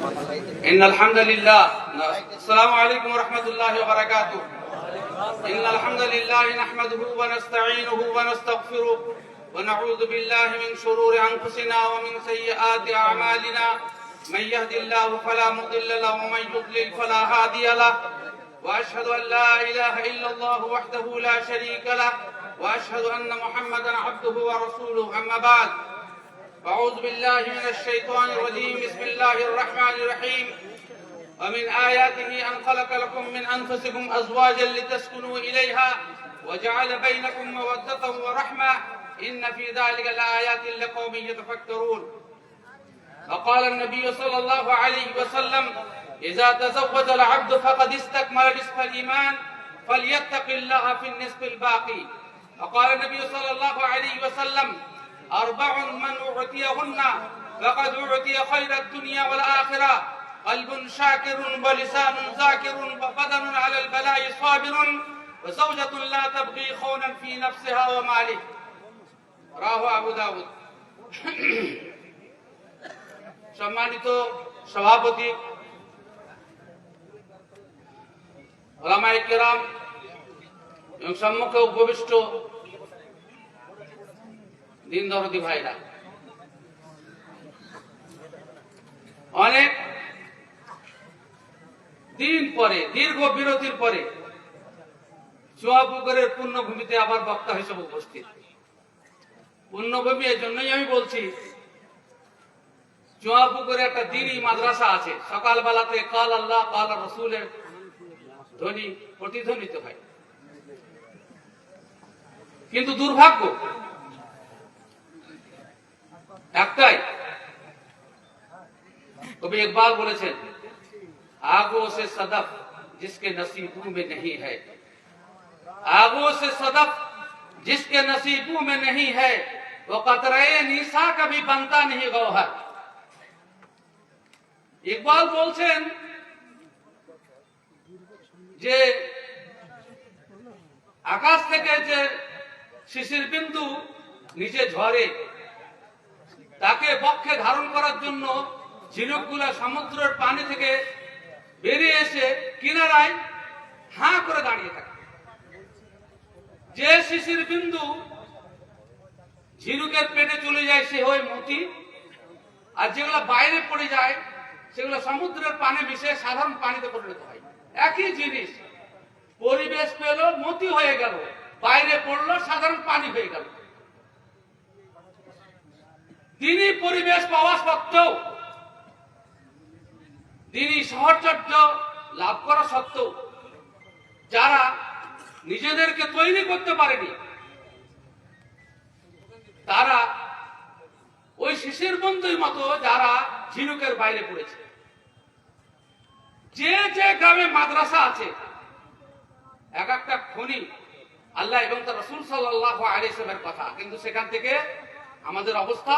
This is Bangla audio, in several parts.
إن الحمد لله السلام عليكم ورحمة الله وبركاته إن الحمد لله نحمده ونستعينه ونستغفره ونعوذ بالله من شرور أنفسنا ومن سيئات أعمالنا من يهد الله فلا مضل له ومن يضلل فلا هادي له وأشهد أن لا إله إلا الله وحده لا شريك له وأشهد أن محمدا عبده ورسوله أما بعد أعوذ بالله من الشيطان الرجيم بسم الله الرحمن الرحيم ومن آياته أن خلق لكم من أنفسكم أزواجا لتسكنوا إليها وجعل بينكم مودة ورحمة إن في ذلك لآيات لقوم يتفكرون وقال النبي صلى الله عليه وسلم إذا تزوج العبد فقد استكمل نصف الإيمان فليتق الله في النصف الباقي وقال النبي صلى الله عليه وسلم أربع من أعطيهن فقد أعطي خير الدنيا والآخرة قلب شاكر ولسان ذاكر وبدن على البلاء صابر وزوجة لا تبغي خونا في نفسها وماله রাহু আবু দাউদ। সম্মানিত সভাপতি, ওলামায়ে কেরাম এবং সম্মুখে উপবিষ্ট দিন দরদি ভাইরা, অনেক দিন পরে দীর্ঘ বিরতির পরে চুয়াপুকুরের পুণ্যভূমিতে আবার বক্তা হিসেবে উপস্থিত। পুণ্যভূমি এর জন্যই আমি বলছি, চুয়াপুকুরে একটা দ্বীনি মাদ্রাসা আছে, সকালবেলাতে কাল আল্লাহ কাল রসুলের ধ্বনি প্রতিধ্বনিত হয়। কিন্তু দুর্ভাগ্য একটাই, কবি ইকবাল বলেছেন, আগো সে সদফ जिसके नसीबों में नहीं है, आगों से सदफ जिसके नसीबों में नहीं है, वो कतरे निशा कभी बनता नहीं गौहर। ইকবাল বলছেন যে আকাশ থেকে যে শিশির বিন্দু নিচে ঝরে, তাকে বক্ষে ধারণ করার জন্য ঝিনুকগুলা সমুদ্রের পানি থেকে বেরিয়ে এসে কিনারায় হাঁ করে দাঁড়িয়ে থাকে। যে শিশির বিন্দু ঝিনুকের পেটে চলে যায় সে হয় মতি, আর যেগুলো বাইরে পড়ে যায় সেগুলো সমুদ্রের পানি মিশে সাধারণ পানিতে পরিণত হয়। একই জিনিস, পরিবেশ পেল মতি হয়ে গেল, বাইরে পড়লো সাধারণ পানি হয়ে গেল। তিনি পরিবেশ পাওয়া সত্ত্বেও, তিনি সহচর্য লাভ করা সত্ত্বেও যারা নিজেদেরকে তৈরি করতে পারেনি, তারা ওই শিশির বন্ধুর মতো যারা ঝিনুকের বাইরে পড়েছে। যে যে গ্রামে মাদ্রাসা আছে, এক একটা খনি আল্লাহ এবং তার রাসূল সাল্লাল্লাহু আলাইহি ওয়াসাল্লামের কথা, কিন্তু সেখান থেকে আমাদের অবস্থা,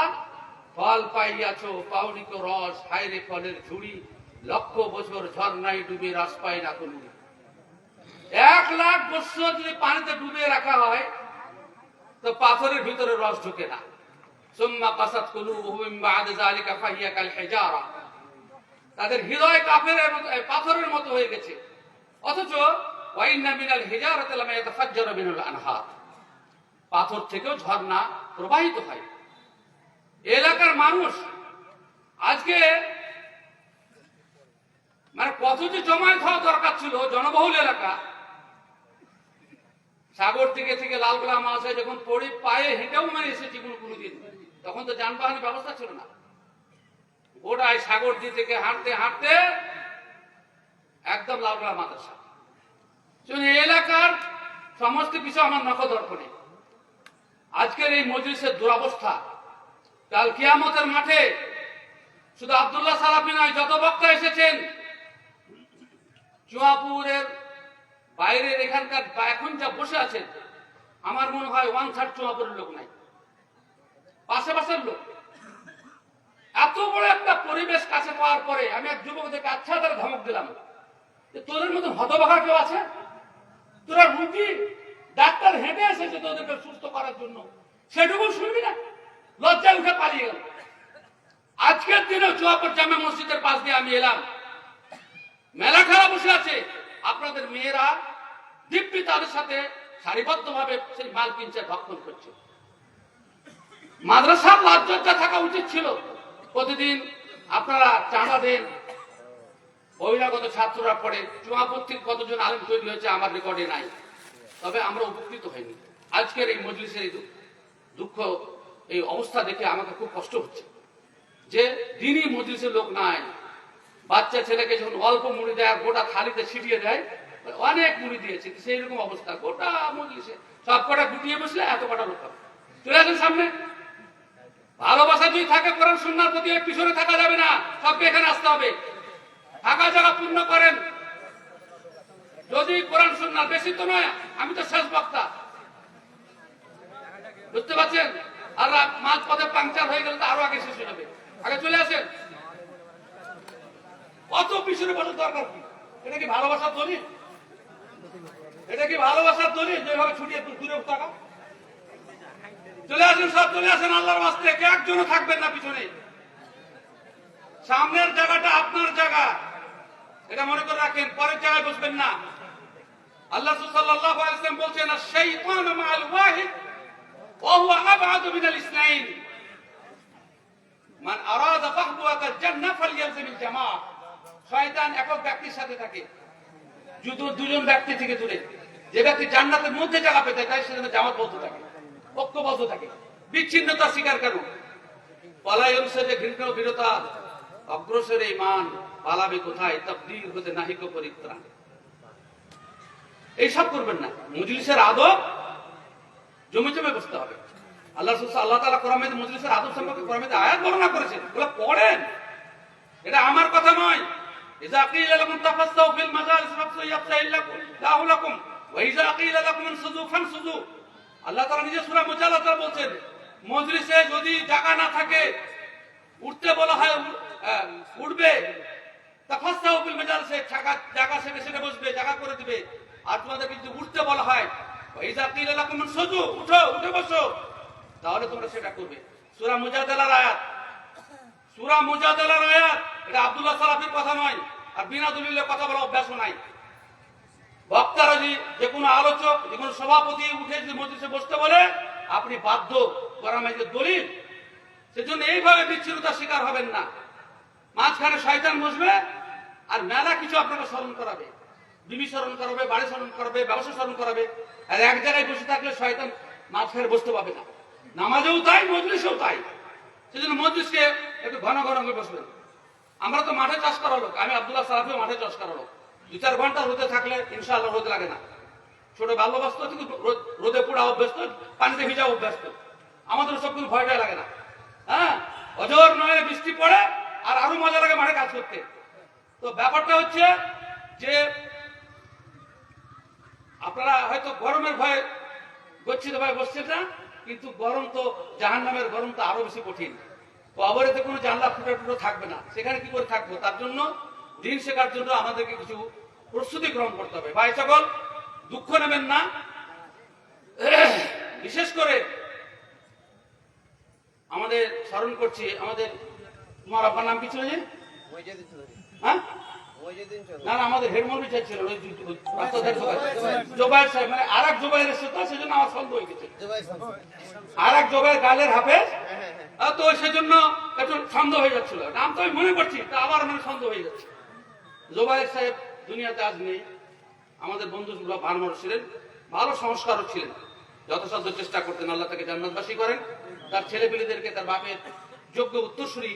ফল পাইয়াছ পাউনিক রস, হায়রে ফলের ঝুড়ি, লক্ষ বছর ঝর্ণায় ডুবে রস পায় না কোনো। 1 লাখ বছর যদি পানিতে ডুবে রাখা হয় তো পাথরের ভিতরে রস ঢুকে না। সুম্মা কাসাত কুলুবুহুম মিন বা'দি যালিকা ফাহিয়া কাল হিজারা, তাদের হৃদয় কাফেরের মতো, পাথরের মতো হয়ে গেছে। অথচ ওয়া ইন্না মিনাল হিজারাতি লামা ইয়াতাফাজ্জারু মিনাল আনহার, পাথর থেকেও ঝর্ণা প্রবাহিত হয়। এলাকার মানুষ আজকে মানে কত যে জমায়েত হওয়া দরকার ছিল, জনবহুল এলাকা, সাগর থেকে থেকে লালগোলা মাছ যখন পড়ে পায়ে হেঁটেও মানে এসেছি কোনদিন, তখন তো যানবাহনের ব্যবস্থা ছিল না। গোটায় সাগর দিয়ে থেকে হাঁটতে হাঁটতে একদম লালগোলা মাদ্রাসা। এলাকার সমস্ত কিছু আমার নখদর্পণে। আজকের এই মজলিসের দুরবস্থা, কাল কিয়ামতের মাঠে শুধু আব্দুল্লাহ সালাফি নয়, যত বক্তা এসেছেন চুয়াপুরের বাইরের এখানকার এখন যা বসে আছেন, আমার মনে হয় 1/3 চুয়াপুরের লোক নাই, পাশের লোক। এত বড় একটা পরিবেশ কাছে পাওয়ার পরে আমি এক যুবকদেরকে আচ্ছা তারা ধমক দিলাম, তোদের মতন হতভাগা কেউ আছে? তোরা রুগী ডাক্তার হেঁটে এসেছে তোদেরকে সুস্থ করার জন্য, সেটুকু শুনবি না? লজ্জায় উঠে পালিয়ে গেল। আজকের দিনে চুয়াপুর জামে মসজিদের পাশ দিয়ে আমি এলাম, মেলা খারাপ বসে আছে, আপনাদের মেয়েরা দিব্যি তাদের সাথে সারিবদ্ধভাবে সেই মাল কিনছে, ভক্ষণ করছে। মাদ্রাসার লাজ্জা থাকা উচিত ছিল। প্রতিদিন আপনারা চাঁদা দেন, বহিরাগত ছাত্ররা পড়ে, চুয়াপত্তির কতজন আলেম তৈরি হয়েছে আমার রেকর্ডে নাই, তবে আমরা উপকৃত হইনি। আজকের এই মজলিসের এই দুঃখ, এই অবস্থা দেখে আমাকে খুব কষ্ট হচ্ছে যে দিনই মজলিসের লোক নাই। বাচ্চা ছেলেকে যখন অল্প মুড়ি দেয় আর গোটা থালিতে ছিটিয়ে দেয়, অনেক মুড়ি দিয়েছে, সেই রকম অবস্থা গোটা মজলিসে। সব কটা গুটিয়ে বসলে এত কটা লোক হবে। চলে আসেন সামনে। ভালোবাসা যদি থাকে কোরআন সুন্নাহর প্রতি, পিছনে থাকা যাবে না, সবকে এখানে আসতে হবে। থাকা জায়গা পূর্ণ করেন। যদি কোরআন সুন্নাহ, বেশি তো নয়, আমি তো শেষ বক্তা, বুঝতে পারছেন? আর মাঝ পথে পাংচার হয়ে গেলে তো আরো আগে শেষ হয়ে যাবে। আগে চলে আসেন। অত পিছনে বসার দরকার কি? এটা কি ভালোবাসার দলিল? এটা কি ভালোবাসার দলিল যেভাবে ছুটিয়ে দূরে থাকা? চলে আসেন, সব চলে আসেন আল্লাহর ওয়াস্তে। একজনও থাকবেন না পিছনে। সামনের জায়গাটা আপনার জায়গা, এটা মনে করে রাখেন। পরের জায়গায় বসবেন না। আল্লাহ সাল্লাল্লাহু আলাইহি ওয়াসাল্লাম বলছেন, আশ-শাইতানু মা'আল ওয়াহিদ ওয়া হুয়া আবআদু মিনাল ইসনাইন, মান আরাদা ফাহওয়াতাল জান্নাহ ফালইয়ালজিমিল জামাআহ। শয়তান একক ব্যক্তির সাথে থাকে, দুজন ব্যক্তি থেকে দূরে। যে ব্যক্তি জান্নাতের মধ্যে জায়গা পেতে চায় সে যেন জামাতবদ্ধ থাকে, ঐক্যবদ্ধ থাকে। বিচ্ছিন্নতা স্বীকার কেন? পলায়ন সে যে ঘৃণ্য বিরতা, অগ্রসরে ইমান পালাবে কোথায়, তাকদীর হতে নাহিক পরিত্রাণ। এইসব করবেন না। মজলিসের আদব জমে জমে বসতে হবে। আল্লাহ তাআলা কোরআনে মজলিসের আদব সম্পর্কে কোরআনে আয়াত বর্ণনা করেছেন, ওগুলো পড়েন। এটা আমার কথা নয়। ইযা কিলা লাকুম তাফাসসাউ ফিল মাজালিস ফাফসাহু ইয়াফসাহু লাকুম ওয়া ইযা কিলা লাকুম ইনসুজু ফানসুজু। আল্লাহ তাআলা নিজে সূরা মুজাদালাতে বলছেন, মজলিসে যদি জায়গা না থাকে, উঠতে বলা হয় উঠবে, তাফাসসাহু ফিল মাজালিস, জায়গা সেটা বসবে, জায়গা করে দিবে। আর তোমাদের যদি উঠতে বলা হয়, ওয়া ইযা কিলা লাকুম ইনসুজু, উঠে বসো, তাহলে তোমরা সেটা করবে। সূরা মুজাদালার আয়াত, সূরা মুজাদালার আয়াত। এটা আব্দুল্লাহ সালাফির কথা নয়, আর বিনা দলিলের কথা বলা অভ্যাসও নাই। বক্তারা যদি, যে কোনো আলোচক, যে কোনো সভাপতি উঠে যদি মজলিসে বসতে বলে, আপনি বাধ্য করার যে দলিল। সেজন্য এইভাবে বিচ্ছিন্নতার শিকার হবেন না। মাঝখানে শয়তান বসবে আর মেলা কিছু আপনাকে স্মরণ করাবে, বিবি স্মরণ করাবে, বাড়ি স্মরণ করাবে, ব্যবসা স্মরণ করাবে। আর এক জায়গায় বসে থাকলে শয়তান মাঝখানে বসতে পাবে না। নামাজেও তাই, মজলিসেও তাই। সেজন্য মজলিসকে একটু ঘন ঘন করে বসবেন। আমরা তো মাঠে চাষ করা লোক, আমি আব্দুল্লাহ সালাফিও মাঠে চাষ করা লোক। 2-4 ঘন্টা রোদে থাকলে ইনশাআল্লাহ রোদ লাগে না। ছোট ভালোবাসত, কিন্তু রোদে পোড়া অভ্যস্ত, পানিতে ভিজা অভ্যস্ত। আমাদের সব কিছু ভয়টা লাগে না। হ্যাঁ, অজর নয় বৃষ্টি পড়ে আর আরো মজা লাগে মাঠে কাজ করতে। তো ব্যাপারটা হচ্ছে যে আপনারা হয়তো গরমের ভয়ে গচ্ছিত ভাবে বসছেন না, কিন্তু গরম তো জাহান্নামের গরম তো আরো বেশি কঠিন। কবরেতে কোনো জানলা ফুটো থাকবে না, সেখানে কি করে থাকবো? তার জন্য দিন শেখার জন্য আমাদেরকে কিছু প্রস্তুতি গ্রহণ করতে হবে। ভাই সকল, দুঃখ নেবেন না। বিশেষ করে আমাদের স্মরণ করছি, আমাদের, তোমার আপনার নাম কি ছিল যে? হ্যাঁ, না না, আমাদের হেডমন্ত্রী ছিল জোবাইর সাহেব, মানে আর এক জোবাইর এসছে, তো সেজন্য আমার সন্দেহ হয়ে গেছে। আর এক জোবাইর গালের হাফেজ, তো সেজন্য একটু সন্দেহ হয়ে যাচ্ছিল। নাম তো আমি মনে করছি, তা আবার মানে সন্দেহ হয়ে যাচ্ছে। জোবাইর সাহেব দুনিয়াতে আজ নেই। আমাদের বন্ধুগুলো ভালো মানুষ ছিলেন, ভালো সংস্কারও ছিলেন, যথাসাধ্য চেষ্টা করতেন আল্লাহ তাকে জান্নাতবাসী করেন। তার ছেলেপেলেদেরকে তার বাপের যোগ্য উত্তরসূরি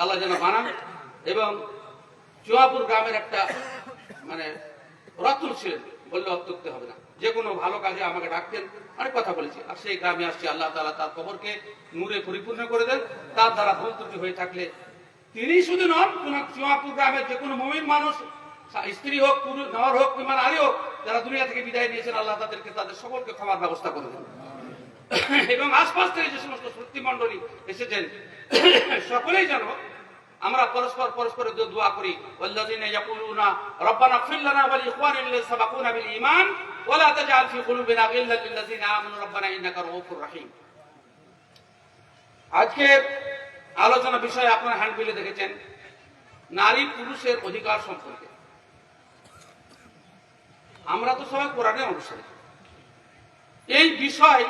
আল্লাহ যেন বানান। এবং চুয়াপুর গ্রামের একটা মানে রত্ন ছিলেন, বললে অত্যুক্তি হবে না। যে কোনো ভালো কাজে আমাকে ডাকতেন, অনেক কথা বলেছি। আর সেই গ্রামে আসছি, আল্লাহ তাআলা তার কবরকে নূরে পরিপূর্ণ করে দেন। তার দ্বারা ভুল ত্রুটি হয়ে থাকলে তিনি শুধু নন, চুয়াপুর গ্রামের যে কোনো মুমিন মানুষ, স্ত্রী হোক, পুরুষ, নর হোক কিংবা নারী হোক, যারা দুনিয়া থেকে বিদায় নিয়েছেন, আল্লাহ তাদেরকে, তাদের সকলকে ক্ষমার ব্যবস্থা করে দেন। এবং আশপাশ থেকে যে সমস্ত শক্তিমণ্ডলী এসেছেন, সকলেই যেন আমরা পরস্পরের দোয়া করি। ওয়াল্লাযিনা ইয়াকুলুনা রাব্বানা ইগফির লানা ওয়া লিইখওয়ানিনা সাবাকুনা বিল ঈমান ওয়া লা তাজআল ফি কুলুবিনা গিল্লাল লিল্লাযিনা আমানু রাব্বানা ইন্নাকা রাউফুর রাহিম। আজকে আলোচনা বিষয়ে আপনারা হ্যান্ডবিলে দেখেছেন, নারী পুরুষের অধিকার সম্পর্কে। আমরা তো সবাই কোরআনের অনুসারী। এই বিষয়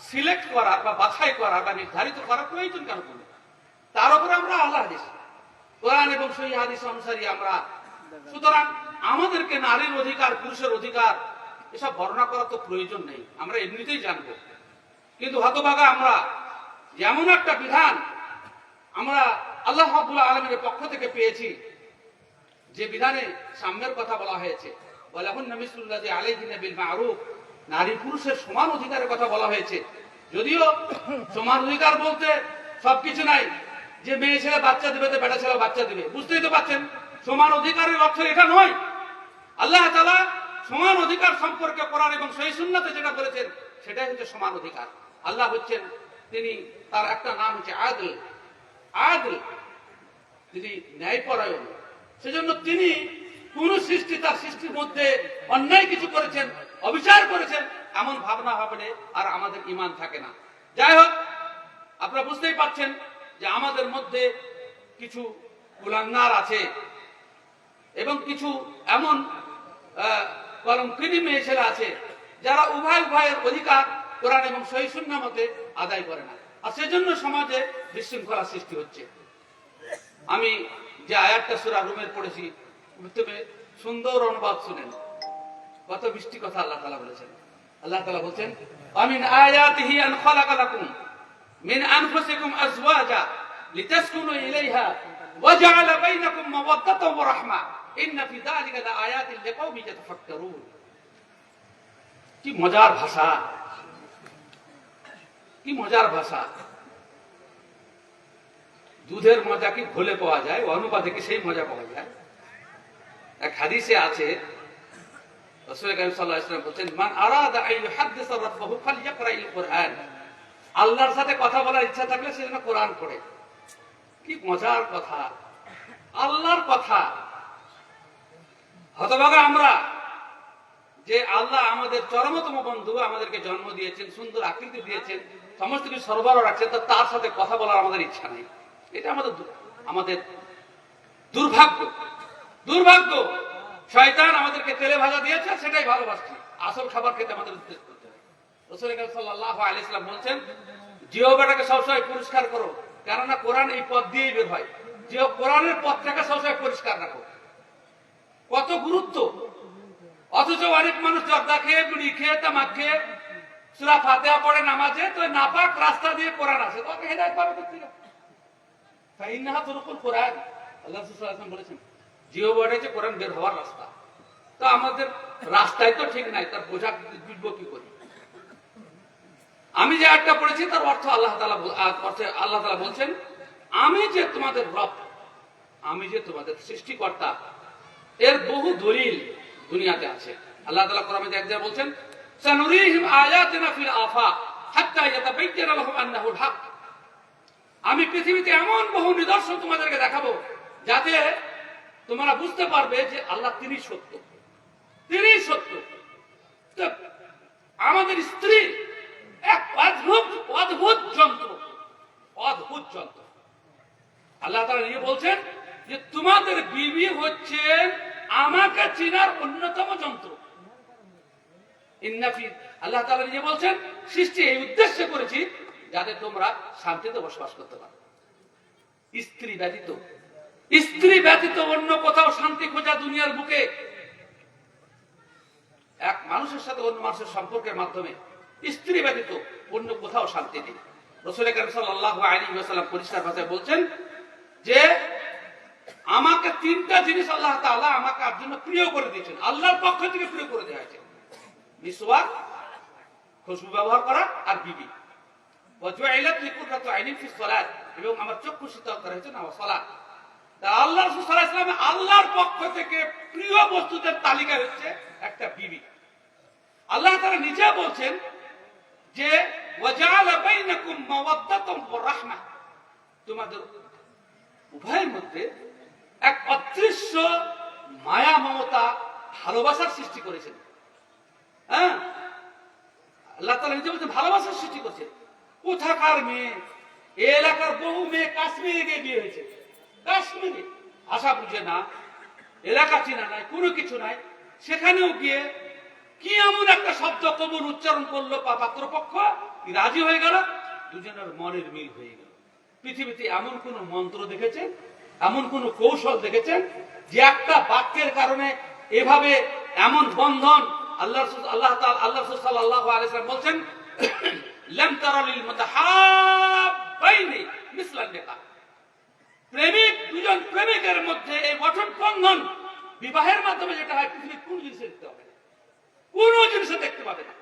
সিলেক্ট করা বা বাছাই করা বা নির্ধারিত করা প্রয়োজন কেন করবে? তার উপরে আমরা আল্লাহ হাদিস, কোরআন এবং সহিহ হাদিস অনুসারী আমরা। সুতরাং আমাদেরকে নারীর অধিকার, পুরুষের অধিকার এসব বর্ণনা করার তো প্রয়োজন নেই, আমরা এমনিতেই জানবো। কিন্তু হতভাগা আমরা যেমন একটা বিধান আমরা আল্লাহ রাব্বুল আলামিনের পক্ষ থেকে পেয়েছি, যে বিধানে সাম্যের কথা বলা হয়েছে, ওয়ালাহুন্না মিসলুল্লাযী আলাইহিন্না বিল মা'রুফ, নারী পুরুষের সমান অধিকারের কথা বলা হয়েছে। যদিও সমান অধিকার বলতে সবকিছু নাই, যে মেয়ে ছেলে বাচ্চা দিবে তো বেটা ছেলে বাচ্চা দিবে, বুঝতেই তো পারছেন সমান অধিকারের অর্থ এটা নয়। আল্লাহ তাআলা সমান অধিকার সম্পর্কে কোরআন এবং সহিহ সুন্নাতে যেটা বলেছেন সেটাই হচ্ছে সমান অধিকার। আল্লাহ হচ্ছেন, তিনি, তার একটা নাম হচ্ছে আদল। আদল, তিনি ন্যায়পরায়ণ। সেজন্য তিনি কোন সৃষ্টি, তার সৃষ্টির মধ্যে অন্যায় কিছু করেছেন, অবিচার করেছেন, এমন ভাবনা ভাবলে আর আমাদের ঈমান থাকে না। যাই হোক, আপনারা বুঝতেই পারছেন যে আমাদের মধ্যে কিছু কুলাঙ্গার আছে এবং কিছু এমন কলঙ্কিনী মেয়ে ছেলে আছে যারা উভয়ের অধিকার কোরআন এবং সহিহ সুন্নাহ মতে আদায় করে না, আর সেজন্য সমাজে বিশৃঙ্খলা সৃষ্টি হচ্ছে। আমি যে আয়াতটা সূরা রুমের পড়েছি, তবে সুন্দর অনুবাদ শুনেন, কত মিষ্টি কথা আল্লাহ তাআলা বলেছেন। আল্লাহ তাআলা বলছেন, আমিন আয়াতিহি আন খালাকা লাকুম মিন আনফুসিকুম আজওয়াজা লিতাসকুনু ইলাইহা ওয়া জাআলা বাইনাকুম মাওয়াদ্দাতান ওয়া রাহমা ইন্না ফি যালিকা লাআয়াতিন লিকাওমিন ইয়াতাফাক্কারুন। কি মজার ভাষা, কি মজার ভাষা। দুধের মজা কি ঘোলে পাওয়া যায়, অনুবাদে কি সেই মজা পাওয়া যায়? এক হাদিসে আছে, রাসূল কারীম সাল্লাল্লাহু আলাইহি ওয়াসাল্লাম বলেন, মান আরাদা আন ইউহাদ্দিসা রাব্বাহু ফালইকরাইল কুরআন। আল্লাহর সাথে কথা বলার ইচ্ছা থাকলে সে যেন কোরআন পড়ে। কি মজার কথা, আল্লাহর কথা। হতভাগা আমরা, যে আল্লাহ আমাদের চরমতম বন্ধু, আমাদেরকে জন্ম দিয়েছেন, সুন্দর আকৃতি দিয়েছেন, সমস্ত কিছু সরবরাহ রাখছেন, তার সাথে কথা বলার আমাদের ইচ্ছা নেই। এটা আমাদের দুর্ভাগ্য। দুর্ভাগ্য, শয়তান আমাদেরকে তেলে ভাজা দিয়েছে, সেটাই ভালোবাসছি। আসল খাবার খেতে আমাদের উদ্দেশ্য করতে হবে। রাসূল সাল্লাল্লাহু আলাইহি ওয়াসাল্লাম বলছেন, জিহ্বাটাকে সবসময় পরিষ্কার করো, কেননা কোরআন এই পথ দিয়েই বের হয়। যে কোরআনের পথটাকে সবসময় পরিষ্কার রাখো। কত গুরুত্ব! অথচ অনেক মানুষ জর্দা খেয়ে, বিড়ি খেয়ে, তামাক খেয়ে, সূরা ফাতিহা পড়ে নামাজে, তো নাপাক রাস্তা দিয়ে কোরআন আসে, তোকে হেদায়েত পাবে কোথা থেকে? ফাইন্নাহা তুরুকুল কোরআন। আল্লাহ রাসূল সাল্লাল্লাহু আলাইহি ওয়াসাল্লাম বলেছেন, জিহ্বাটা হচ্ছে কোরআন বের হওয়ার রাস্তা। তো আমাদের রাস্তায় তো ঠিক নাই, তার বোঝা বুঝবো কি করি? আমি যে আয়াতটা পড়েছি তার অর্থ আল্লাহ তাআলা বলছেন, আমি যে তোমাদের রব, আমি যে তোমাদের সৃষ্টিকর্তা, এর বহু দলিল দুনিয়াতে আছে। আল্লাহ তাআলা কোরআনে এক জায়গায় বলছেন, সানুরিহিম আয়াতিনা ফিল আফাক হাত্তা ইয়াতাবায়্যানা লাহুম আন্নাহুল হক। আমি পৃথিবীতে এমন বহু নিদর্শন তোমাদেরকে দেখাবো যাতে তোমরা বুঝতে পারবে যে আল্লাহ তিনি সত্য, তিনি সত্য। তো আমাদের স্ত্রী এক অদ্ভুত যন্ত্র, অদ্ভুত যন্ত্র। আল্লাহ তাআলা নিজে বলছেন যে তোমাদের বিবি হচ্ছেন আমাকে চেনার অন্যতম যন্ত্র। আল্লাহ তাআলা নিজে বলছেন, সৃষ্টি এই উদ্দেশ্যে করেছি যাতে তোমরা শান্তিতে বসবাস করতে পারো। স্ত্রী ব্যতীত অন্য কোথাও শান্তি খোঁজা দুনিয়ার বুকে, এক মানুষের সাথে অন্য মানুষের সম্পর্কের মাধ্যমে, স্ত্রী ব্যতীত অন্য কোথাও শান্তি নেই। রাসূল কারীম সাল্লাল্লাহু আলাইহি ওয়াসাল্লাম পরিষ্কার ভাষায় বলছেন যে আমাকে তিনটা জিনিস আল্লাহ তাআলা আমাকে আর জন্য প্রিয় করে দিয়েছেন, আল্লাহর পক্ষ থেকে প্রিয় করে দেওয়া হয়েছে। মিসওয়াক, খুশবু ব্যবহার করা, আর বিবি। ওয়া জুইলাত লিকুররাতু আইনিন ফিস সালাত, এবং আমার চক্ষু শীতল করা হয়েছে নামাজ সালাত। আল্লাহ রাসূল সাল্লাল্লাহু আলাইহি ওয়াসাল্লাম আল্লাহর পক্ষ থেকে প্রিয় বস্তুদের তালিকা হচ্ছে একটা বিবি। আল্লাহ তাআলা নিজে বলছেন যে ওয়া জাআলা বাইনাকুম মাওয়াদ্দাতান ওয়া রাহমা, তোমাদের উভয়ের মধ্যে এক অদৃশ্য মায়া, মমতা, ভালোবাসার সৃষ্টি করেছেন। হ্যাঁ, আল্লাহ তাআলা নিজে বলছেন ভালোবাসার সৃষ্টি করেছেন। কোথাকার মেয়ে, এই এলাকার বহু মেয়ে কাশ্মীরে গিয়ে বিয়ে হয়েছে, কাশ্মীরে। ভাষা বুঝে না, এলাকা চেনা নাই, কোনো কিছু নাই, সেখানেও গিয়ে কি এমন একটা শব্দ কবুল উচ্চারণ করলো পাত্রপক্ষ, রাজি হয়ে গেল, দুজনের মনের মিল হয়ে গেল। পৃথিবীতে এমন কোন মন্ত্র দেখেছেন, এমন কোন কৌশল দেখেছেন যে একটা বাক্যের কারণে এভাবে এমন বন্ধন? আল্লাহ সাল্লাল্লাহু আলাইহি ওয়াসাল্লাম বলছেন, লাম তারা লিল মুতাহাব্বাইনি মিসলান নিকাহ। প্রেমিক দুজন প্রেমিকের মধ্যে এই গঠন বন্ধন বিবাহের মাধ্যমে যেটা হয়, পৃথিবীর কোন জিনিসে দেখতে হবে না, কোন জিনিসে দেখতে পাবে না।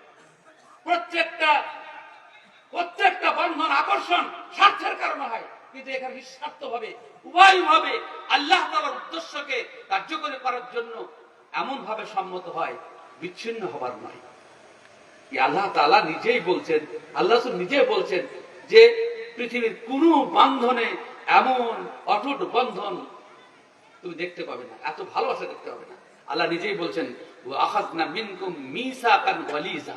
প্রত্যেকটা বন্ধন আকর্ষণ স্বার্থের কারণে হয়, কিন্তু এখানে নিঃস্বার্থ ভাবে উভয়ভাবে আল্লাহ তাআলার উদ্দেশ্যকে কার্যকরী করার জন্য এমন ভাবে সম্মত হয়, বিচ্ছিন্ন হবার নয়। আল্লাহ তাআলা নিজেই বলছেন, আল্লাহ রাসূল নিজে বলছেন যে পৃথিবীর কোন বন্ধনে এমন অটুট বন্ধন তুমি দেখতে পাবে না, এত ভালোবাসা দেখতে পাবে না। আল্লাহ নিজেই বলছেন, ওয়া আখাযনা মিনকুম মিসাকান গালিযা।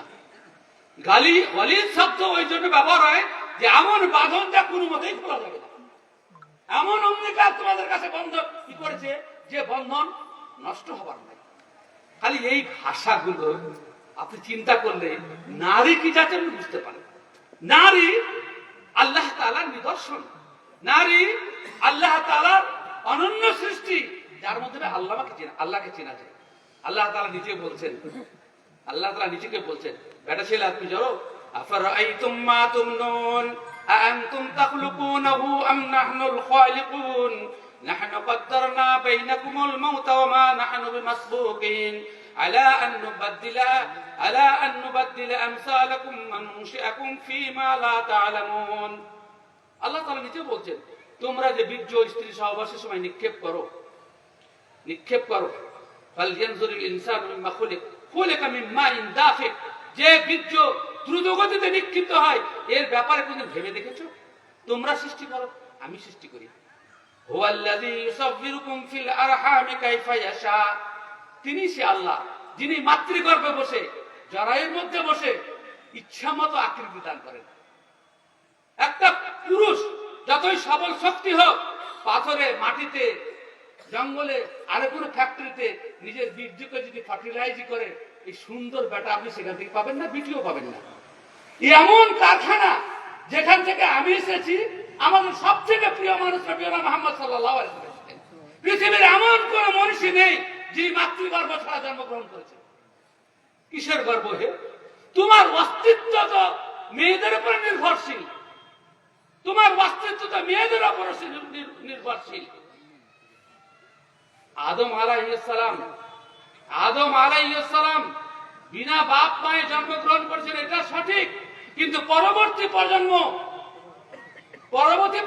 গালিজ শব্দ ওই জন্য ব্যবহার হয় যে এমন বাঁধন যা কোনো মতেই খোলা যাবে না, এমন অঙ্গীকার তোমাদের কাছে বন্ধন কি করেছে যে বন্ধন নষ্ট হবার নয়। খালি এই ভাষাগুলো আপনি চিন্তা করলে নারী কি যাতে বুঝতে পারেন। নারী আল্লাহ তাআলার নিদর্শন, নারী আল্লাহ তাআলার অনন্য সৃষ্টি, যার মধ্যে আল্লাহকে চেনা যায়। আল্লাহ তাআলা নিজে বলছেন, আল্লাহ তাআলা নিজেকে বলছেন, বেটা ছেলে আপনি যাও, আফারাআইতুম মা তুমনুন আআনতুম তাখলুকুনাহু আম নাহনুল খালিকুন নাহনু কদ্দারনা বাইনাকুমুল মাউতা ওয়া মা নাহনু বিমাসবুকিন আলা আন নুবাদদিলা আমসালাকুম ওয়া নুনশিআকুম ফীমা লা তা'লামুন। আল্লাহ তাআলা নিজে বলছেন, তোমরা যে বীর্য স্ত্রী সহবাসের সময় নিক্ষেপ করো, ফালয়ানজুরিল ইনসানু মিম্মা খুলিকা মিন মাইন দাফিক। যে বীর্য দ্রুত গতিতে নিক্ষিপ্ত হয়, এর ব্যাপারে তুমি ভেবে দেখেছো? তোমরা সৃষ্টি করো, আমি সৃষ্টি করি। হুয়াল্লাযী ইউসাব্বিরুকুম ফিল আরহামি কাইফা ইয়াশা। তিনি সে আল্লাহ যিনি মাতৃগর্ভে বসে, জরায়ুর মধ্যে বসে ইচ্ছামতো আকৃতি দান করেন। একটা পুরুষ যতই সবল শক্তি হোক, পাথরে, মাটিতে, জঙ্গলে, আর কোনো ফ্যাক্টরিতে নিজের বীর্যকে যদি ফার্টিলাইজ করে, এই সুন্দর বেটা আপনি সেখান থেকে পাবেন না, বিটিও পাবেন না। এমন কারখানা যেখান থেকে আমি এসেছি, আমাদের সবথেকে প্রিয় মানুষ নবীনা মুহাম্মদ সাল্লাল্লাহু আলাইহি ওয়াসাল্লাম। পৃথিবীর এমন কোন মনীষী নেই যিনি মাতৃগর্ভ ছাড়া জন্মগ্রহণ করেছে। কিসের গর্ব হে? তোমার অস্তিত্ব তো মেয়েদের উপর নির্ভরশীল, তোমার অস্তিত্ব তো মেয়েদের উপর নির্ভরশীল। আদম আলাইহিস সালাম বিনা বাপ মায়ে জন্মগ্রহণ করেছেন, এটা সঠিক, কিন্তু পরবর্তী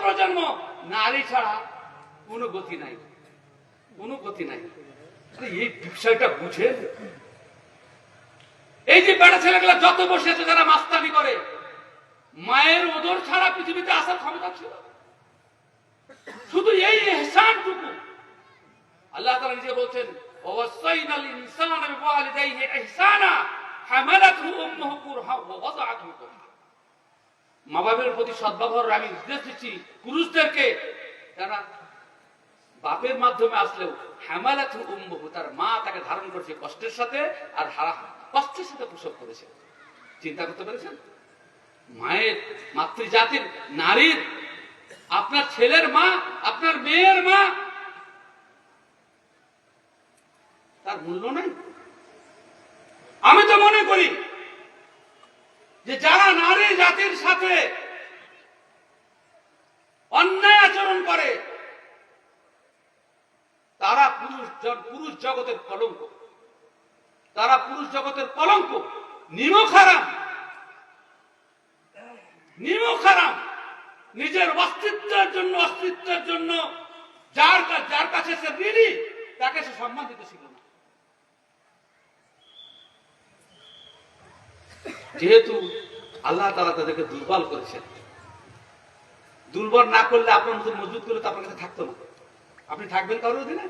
প্রজন্ম নারী ছাড়া কোনো গতি নাই। এই বিষয়টা বুঝেন? এই যে বেটা ছেলেগুলা যত বসে আছে, যারা মাস্তানি করে, মায়ের ওদর ছাড়া পৃথিবীতে আসার ক্ষমতা ছিল? শুধু এই ইহসানটুকু আল্লাহ তাআলা নিজে বলছেন, ওয়াসাইনাল ইনসানা বিওয়ালিদাইহি ইহসানা হামালাতহু উম্মুহু কুরহা ওয়া ওয়াদাআতহু কুরহা। মা বাবার প্রতি সদ্ব্যবহার আমি নির্দেশ দিচ্ছি পুরুষদেরকে, যারা বাপের মাধ্যমে আসলেও হামালাতহু উম্মুহু, তার মা তাকে ধারণ করেছে কষ্টের সাথে, আর কষ্টের সাথে প্রসব করেছে। চিন্তা করতে পেরেছেন? মায়ের, মাতৃজাতির, নারীর, আপনার ছেলের মা, আপনার মেয়ের মা, তার মূল্য নাই। আমি তো মনে করি যে যারা নারী জাতির সাথে অন্যায় আচরণ করে, তারা পুরুষ জগতের কলঙ্ক, তারা পুরুষ জগতের কলঙ্ক, নিমক হারাম। নিজের অস্তিত্বের জন্য যার কাছে সে ঋণী, তাকে সে সম্মান দিতে শিখল না। যেহেতু আল্লাহ তাআলা তাদেরকে দুর্বল করেছেন, দুর্বল না করলে আপনার মতো মজবুত করলে তো আপনার কাছে থাকতো না। আপনি থাকবেন কারোর অধীনে?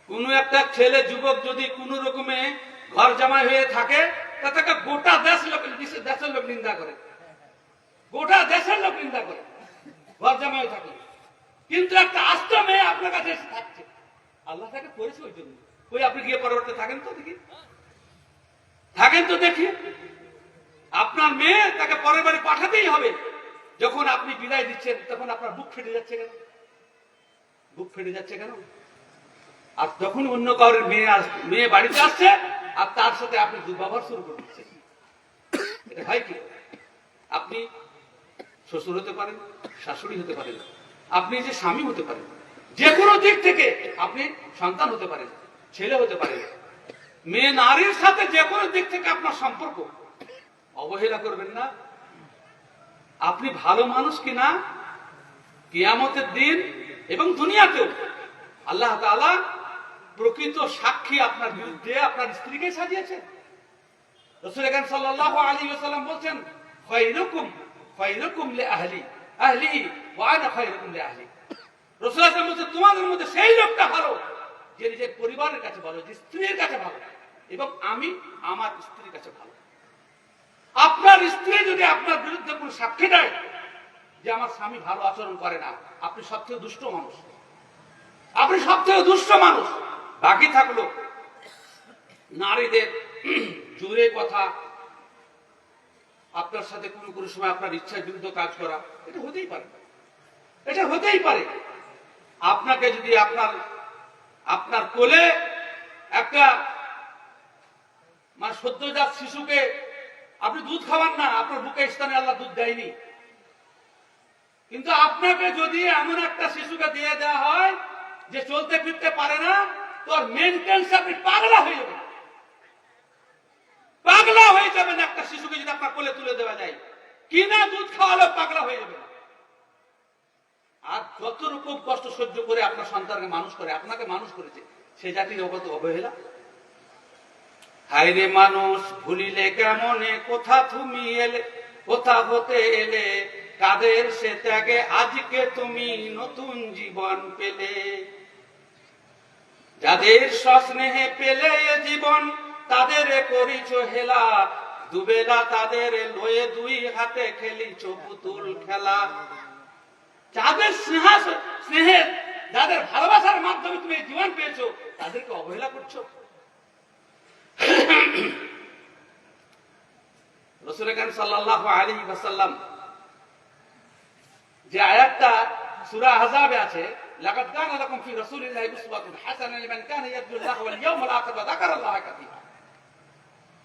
কোন একটা ছেলে, যুবক যদি কোন রকমে ঘর জামাই হয়ে থাকে, তাকে গোটা দেশের লোক নিন্দা করে, গোটা দেশের লোক নিন্দা করে, ঘর জামাই থাকে। কিন্তু একটা আস্ত মেয়ে আপনার কাছে এসে থাকছে, আল্লাহ তাকে করেছে ওই জন্য। ওই আপনি গিয়ে পরবর্তী থাকেন তো দেখি, থাকেন তো দেখি। আপনার মেয়ে তাকে পরের বাড়ি পাঠাতেই হবে। যখন আপনি বিদায় দিচ্ছেন তখন আপনার বুক ফেটে যাচ্ছে কেন? বুক ফেটে যাচ্ছে কেন? আর যখন অন্য কারোর মেয়ে বাড়িতে আসছে আর তার সাথে আপনি দুর্ব্যবহার শুরু করে দিচ্ছেন, এটা হয় কি? আপনি শ্বশুর হতে পারেন, শাশুড়ি হতে পারেন, আপনি যে স্বামী হতে পারেন, যে কোনো দিক থেকে আপনি সন্তান হতে পারেন, ছেলে হতে পারেন। মেয়ে নারীর সাথে যে কোনো দিক থেকে আপনার সম্পর্ক, অবহেলা করবেন না। আপনি ভালো মানুষ কিনা কিয়ামতের দিন এবং দুনিয়াতেও আল্লাহ তাআলা প্রকৃত সাক্ষী আপনার বিরুদ্ধে আপনার স্ত্রীকে সাজিয়েছেন। রাসূল আকরাম সাল্লাল্লাহু আলাইহি ওয়াসাল্লাম বলেন, খায়রুকুম খায়রুকুম লিআহলি আহলি ওয়া আনা খায়রুকুম লিআহলি। রাসূল সাল্লাল্লাহু আলাইহি ওয়াসাল্লাম বলেন, তোমাদের মধ্যে সেই লোকটা ভালো যে নিজের পরিবারের কাছে ভালো, যে স্ত্রীর কাছে ভালো, এবং আমি আমার স্ত্রীর কাছে ভালো। আপনার স্ত্রী যদি আপনার বিরুদ্ধে কোনো সাক্ষী দেয় যে আমার স্বামী ভালো আচরণ করে না, আপনি সবথেকে দুষ্ট মানুষ, আপনি সবথেকে দুষ্ট মানুষ। বাকি থাকলো নারীদের জোরে কথা, আপনার সাথে কোনো কোনো সময় আপনার ইচ্ছার বিরুদ্ধে কাজ করা, এটা হতেই পারে, এটা হতেই পারে। আপনাকে যদি আপনার কোলে একটা মানে সদ্যজাত শিশুকে আপনি দুধ খাওয়ান না, আপনার বুকে স্থানে আল্লাহ দুধ দেয়নি, কিন্তু আপনাকে যদি এমন একটা শিশুকে দিয়ে দেওয়া হয় যে চলতে ফিরতে পারে না, তোর মেনটেন্স আপনি পাগলা হয়ে যাবেন, পাগলা হয়ে যাবেন। একটা শিশুকে যদি আপনার কোলে তুলে দেওয়া যায়, কিনা দুধ খাওয়ালেও পাগলা হয়ে যাবেন। আর যত রকম কষ্ট সহ্য করে আপনার সন্তানকে মানুষ করে, আপনাকে মানুষ করেছে, সে জাতির অবহেলা। হায়রে মানুষ ভুলিলে কেমনে, কোথা তুমি এলে, কোথা হতে এলে, কাদের সে ত্যাগে আজকে তুমি নতুন জীবন পেলে। যাদের সস্নেহে পেলে এ জীবন, তাদের করিছ হেলা, দুবেলা তাদের লয়ে দুই হাতে খেলিছ পুতুল খেলা। যাদের স্নেহের, যাদের ভালোবাসার মাধ্যমে তুমি জীবন পেয়েছো, তাদেরকে অবহেলা করছো। রাসূল আকরাম সাল্লাল্লাহু আলাইহি ওয়াসাল্লাম যে আয়াতটা সূরা আহজাবে আছে, লাকাদ কানা লাকুম ফি রাসূলিল্লাহি উসওয়াতুন হাসানাতুন লিমান কানা ইয়ারজুল্লাহ ওয়াল ইয়াওমাল আখির ওয়া যাকারাল্লাহ কাসীরা।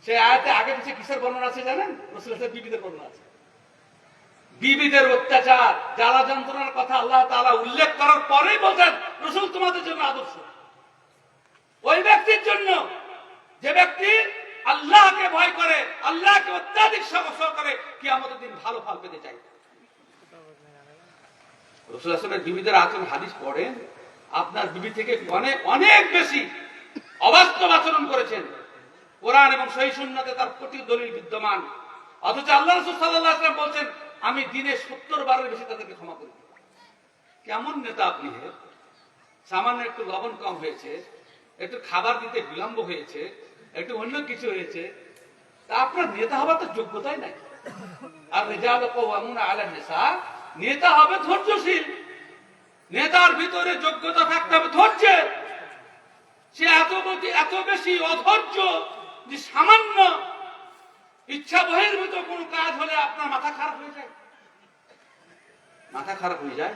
সেই আয়াতে আগে পিছে কিসের বর্ণনা আছে জানেন? রাসূলের বিবিদের বর্ণনা আছে। বিবিদের অত্যাচার, জ্বালা যন্ত্রণার কথা আল্লাহ তাআলা উল্লেখ করার পরেই বলেন, রাসূল তোমাদের জন্য আদর্শ। ওই ব্যক্তির জন্য যে ব্যক্তি আল্লাহকে ভয় করে, আল্লাহকে অত্যাধিক সহ্য করে, কিয়ামতের দিন ভালো ফল পেতে চায়। রাসূল সাল্লাল্লাহু আলাইহি ওয়াসাল্লামের বিবিদের আচরণ হাদিস পড়েন, আপনার বিবি থেকে অনেক বেশি অবাস্তব আচরণ করেছেন। কোরআন এবং সহিহ সুন্নাতে তার প্রতি দলিল বিদ্যমান, অথচ আল্লাহ রাসূল সাল্লাল্লাহু আলাইহি ওয়াসাল্লাম বলেন, আমি দিনে 70 বারের বেশি তাদেরকে ক্ষমা করি। কেমন নেতা আপনি? সামান্য একটু লবণ কম হয়েছে, একটু খাবার দিতে বিলম্ব হয়েছে, একটু অন্য কিছু হয়েছে, তা আপনার নেতা হবার তো যোগ্যতাই নাই। আর রিজালু কাওয়ামুনা আলা নিসা, নেতা হবে ধৈর্যশীল, নেতার ভিতরে যোগ্যতা থাকতে হবে ধৈর্যের। সে এত বেশি অধৈর্য যে সামান্য ইচ্ছা বহির্ভূত কোনো কাজ হলে আপনার মাথা খারাপ হয়ে যায়, মাথা খারাপ হয়ে যায়।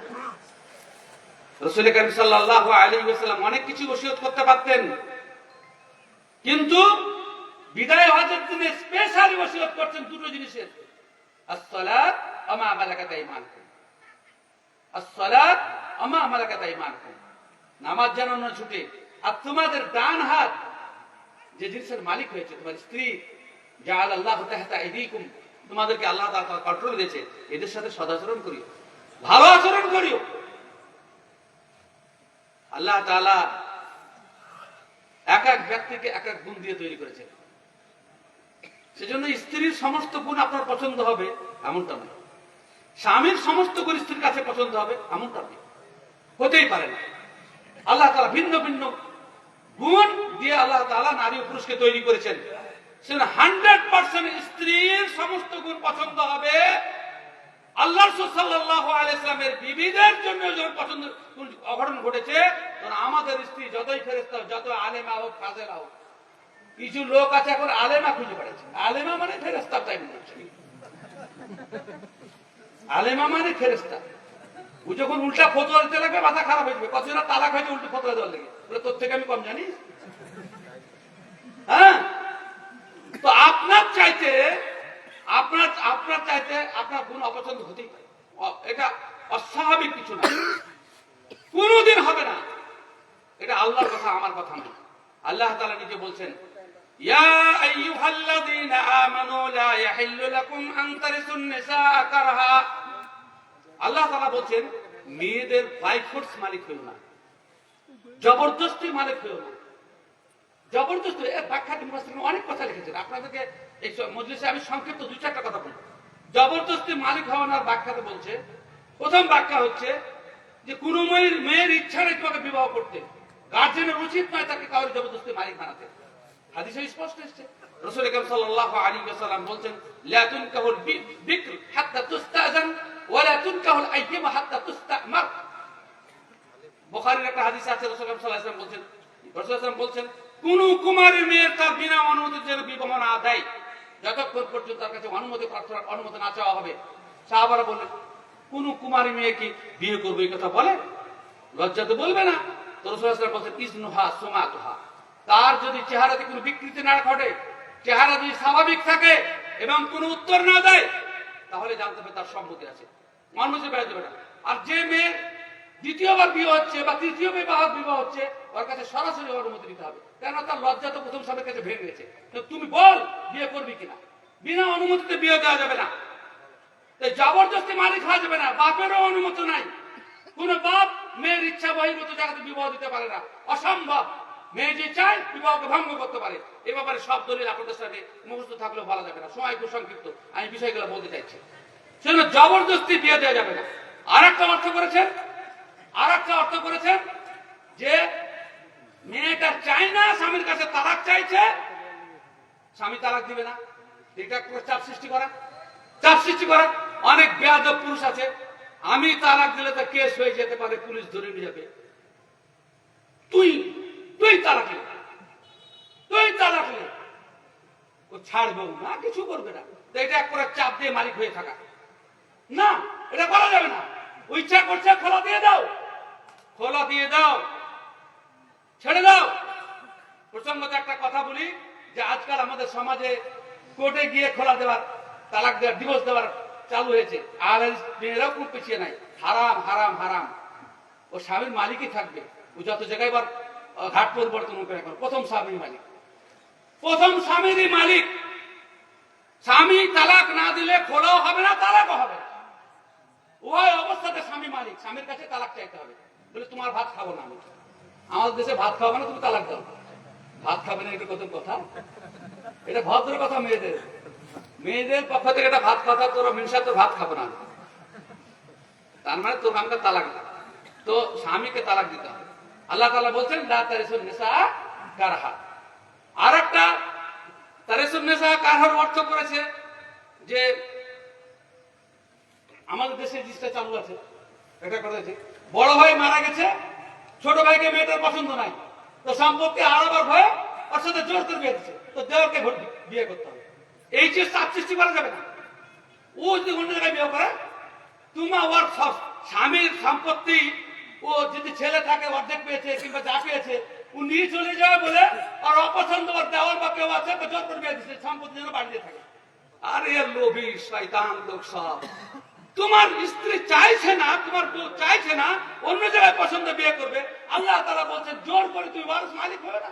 রাসূল কারীম সাল্লাল্লাহু আলাইহি ওয়াসাল্লাম অনেক কিছু ওসিয়ত করতে পারতেন, কিন্তু বিদায় হজের দিনে স্পেশালি ওসিয়ত করছেন দুটো জিনিসের, আস-সালাত ওয়া মা মালাকাত আইমানুকুম। আস-সালাত ওয়া মা মালাকাত আইমানুকুম, নামাজ যেন না ছুটে। আর তোমাদের ডান হাত যে জিনিসের মালিক হয়েছে, তোমার স্ত্রী, জাআল আল্লাহু তাহতা আইদিকুম, তোমাদেরকে আল্লাহ তাআলা কন্ট্রোল দিয়েছে, এদের সাথে সদাচরণ করিও, ভালো আচরণ করিও। আল্লাহ তাআলা এক এক ব্যক্তিকে এক এক গুণ দিয়ে তৈরি করেছেন। সেজন্য স্ত্রীর সমস্ত গুণ আপনার পছন্দ হবে এমনটা নয়, স্বামীর সমস্ত গুণ স্ত্রীর কাছে পছন্দ হবে এমনটা নয়, হতেই পারে না। আল্লাহ তাআলা ভিন্ন ভিন্ন গুণ দিয়ে আল্লাহ তাআলা নারী ও পুরুষকে তৈরি করেছেন। সেজন্য 100% স্ত্রীর সমস্ত গুণ পছন্দ হবে, আল্লাহ রাসূল সাল্লাল্লাহু আলাইহি ওয়াসাল্লামের বিবিদের জন্য যখন পছন্দ অঘটন ঘটেছে, তখন আমাদের স্ত্রী যতই ফেরেশতা যত আলেমা হোক ফাজেলা হোক, কিছু লোক আছে এখন আলেমা খুঁজে বেড়াচ্ছে। আলেমা মানে ফেরেশতা তাই মনে হচ্ছে, আলেমা মানে ফেরেশতা। ও যখন উল্টা ফতোয়া দিতে লাগবে মাথা খারাপ হয়ে যাবে, কতজনের তালাক হয়েছে উল্টো ফতোয়া দেওয়ার লেগে, বলে তোর থেকে আমি কম জানি। হ্যাঁ, তো আপনার চাইতে আপনার কোন অপছন্দ হতেই পারে, এটা অস্বাভাবিক কিছু না, কোনদিন হবে না। এটা আল্লাহর কথা, আমার কথা না। আল্লাহ তাআলা নিজে বলছেন, ইয়া আইয়ুহাল্লাযীনা আমানু লা ইয়াহিল্লু লাকুম আন তারিসুন নিসাআ কারহা। আল্লাহ তাআলা বলছেন, মেয়েদের বাই ফোর্স মালিক হইও না, জবরদস্তি মালিক হইও না। জবরদস্তি এর ব্যাখ্যাতে মুফাসসিরিন অনেক কথা লিখেছেন, আপনাদেরকে এই মজলিসে আমি সংক্ষিপ্ত দুই চারটা কথা বলবো। জবরদস্তি মালিক হওয়ার ব্যাখ্যাতে বলছে, প্রথম ব্যাখ্যা হচ্ছে যে কোন মেয়ের ইচ্ছা নেই তোমাকে বিবাহ করতে, গার্জেনের উচিত নয় তাকে কাউকে জবরদস্তি মালিক বানাতে। হাদিসে স্পষ্ট এসেছে, রাসূল আকরাম সাল্লাল্লাহু আলাইহি ওয়াসাল্লাম বলছেন, লা তুনকাহুল বিকর হাত্তা তুস্তাজান ওয়া লা তুনকাহুল আইয়িম হাত্তা তুস্তামার। বুখারীর একটা হাদিস আছে, রাসূল আকরাম সাল্লাল্লাহু আলাইহি ওয়াসাল্লাম বলছেন, কোন কুমারী মেয়ের তার বিনা অনুমতির জন্য বিবাহ না দেয় যতক্ষণ পর্যন্ত তার কাছে অনুমতি না চাওয়া হবে। সাহাবারা বললেন, কোন কুমারী মেয়ে কি বিয়ে করবে এই কথা বলে? লজ্জা তো বলবে না। তো রাসূল সাল্লাল্লাহু আলাইহি ওয়াসাল্লাম বলছেন, ইজনুহা সুমাতুহা, তার যদি চেহারাতে কোনো বিকৃতি না ঘটে, চেহারা যদি স্বাভাবিক থাকে এবং কোনো উত্তর না দেয়, তাহলে জানতে হবে তার সম্মতি আছে, অনুমতি পেয়ে যাবে না। আর যে মেয়ে দ্বিতীয়বার বিয়ে হচ্ছে বা তৃতীয় বিবাহ হচ্ছে, ওর কাছে সরাসরি অনুমতি দিতে হবে, কেন তার লজ্জা তো প্রথম স্বামীর কাছে ভেঙে গেছে। তুমি বল বিয়ে করবি কিনা, বিনা অনুমতিতে বিয়ে দেওয়া যাবে না, জবরদস্তি মালিক হওয়া যাবে না, বাপেরও অনুমতি নাই। কোন বাপ মেয়ের ইচ্ছা বহির্ভূত জায়গাতে বিবাহ দিতে পারে না, অসম্ভব। মেয়ে যে চায় বিবাহকে ভঙ্গ করতে পারে। এ ব্যাপারে সব দলিল আপনাদের সাথে মুখস্থ থাকলেও বলা যাবে না, সময় খুব সংক্ষিপ্ত, আমি বিষয়গুলো বলতে চাইছি। সেজন্য জবরদস্তি বিয়ে দেওয়া যাবে না। আর একটা অর্থ করেছেন যে মেয়েটা চায় না, স্বামীর কাছে তালাক চাইছে, স্বামী তালাক দিবে না, এটা করে চাপ সৃষ্টি করা। অনেক বেয়াদব পুরুষ আছে, আমি তালাক দিলে তো কেস হয়ে যেতে পারে, পুলিশ ধরে নিয়ে যাবে, তুই তালাক নে, ও ছাড়বেও না, কিছু করবে না। এটা করে চাপ দিয়ে মালিক হয়ে থাকা না, এটা করা যাবে না। ইচ্ছা করছে খোলা দিয়ে দাও, ছেড়ে দাও। প্রসঙ্গত একটা কথা বলি, যে আজকাল আমাদের সমাজে কোর্টে গিয়ে খোলা দেওয়ার, তালাক দেওয়ার, ডিভোর্স দেওয়ার চালু হয়েছে, আর মেয়েরাও খুব পিছিয়ে নাই। হারাম হারাম হারাম, ও স্বামীর মালিকই থাকবে। ও যত জায়গায় ঘাট পরিবর্তন করে, প্রথম স্বামীর মালিক। স্বামী তালাক না দিলে খোলাও হবে না, তালাকও হবে না, উভয় অবস্থাতে স্বামী মালিক। স্বামীর কাছে তালাক চাইতে হবে, বলে তোমার ভাত খাবো না আমি, আমাদের দেশে ভাত খাবো না, তুমি তালাক দাও। ভাত খাবে না, এটা কত কথা, এটা ভদ্র কথা। মেয়েদের পক্ষ থেকে এটা ভাত কথা, তোরা মিনসা তোর ভাত খাবো না, তার মানে তোর আমাকে তালাক দাও। তো স্বামীকে তালাক দিতে হবে। আল্লাহ তাআলা বলছেন, লা তারিসুন নিসাআ কারহা। আর একটা তারিসুন নিসাআ কারহার অর্থ করেছে যে আমাদের দেশে জিনিসটা চালু আছে, এটা করেছে, বড় ভাই মারা গেছে, ছোট ভাইকে মেয়েটার পছন্দ নাই, তো সম্পত্তি হারাবার ভয়ে ওর সাথে জোর করে বিয়ে দিচ্ছে, তো দেওরকে বিয়ে করতে হবে। এই যে চাপ সৃষ্টি করা যাবে না। ও যদি অন্য জায়গায় বিয়ে করে, তোমার ওর স্বামীর সম্পত্তি, ও যদি ছেলে থাকে অর্ধেক পেয়েছে কিংবা যা পেয়েছে, ও নিয়ে চলে যাবে বলে, আর অপছন্দ ওর দেওয়ার বা কেউ আছে, জোর করে বিয়ে দিচ্ছে, সম্পত্তি যেন বাড়িয়ে থাকে। আরে লোভী শয়তান লোক সব, তোমার স্ত্রী চাইছে না, তোমার বউ চাইছে না, অন্য জায়গায় পছন্দ বিয়ে করবে, আল্লাহ তাআলা বলছেন জোর করে তুমি ওয়ারিস মালিক হবে না,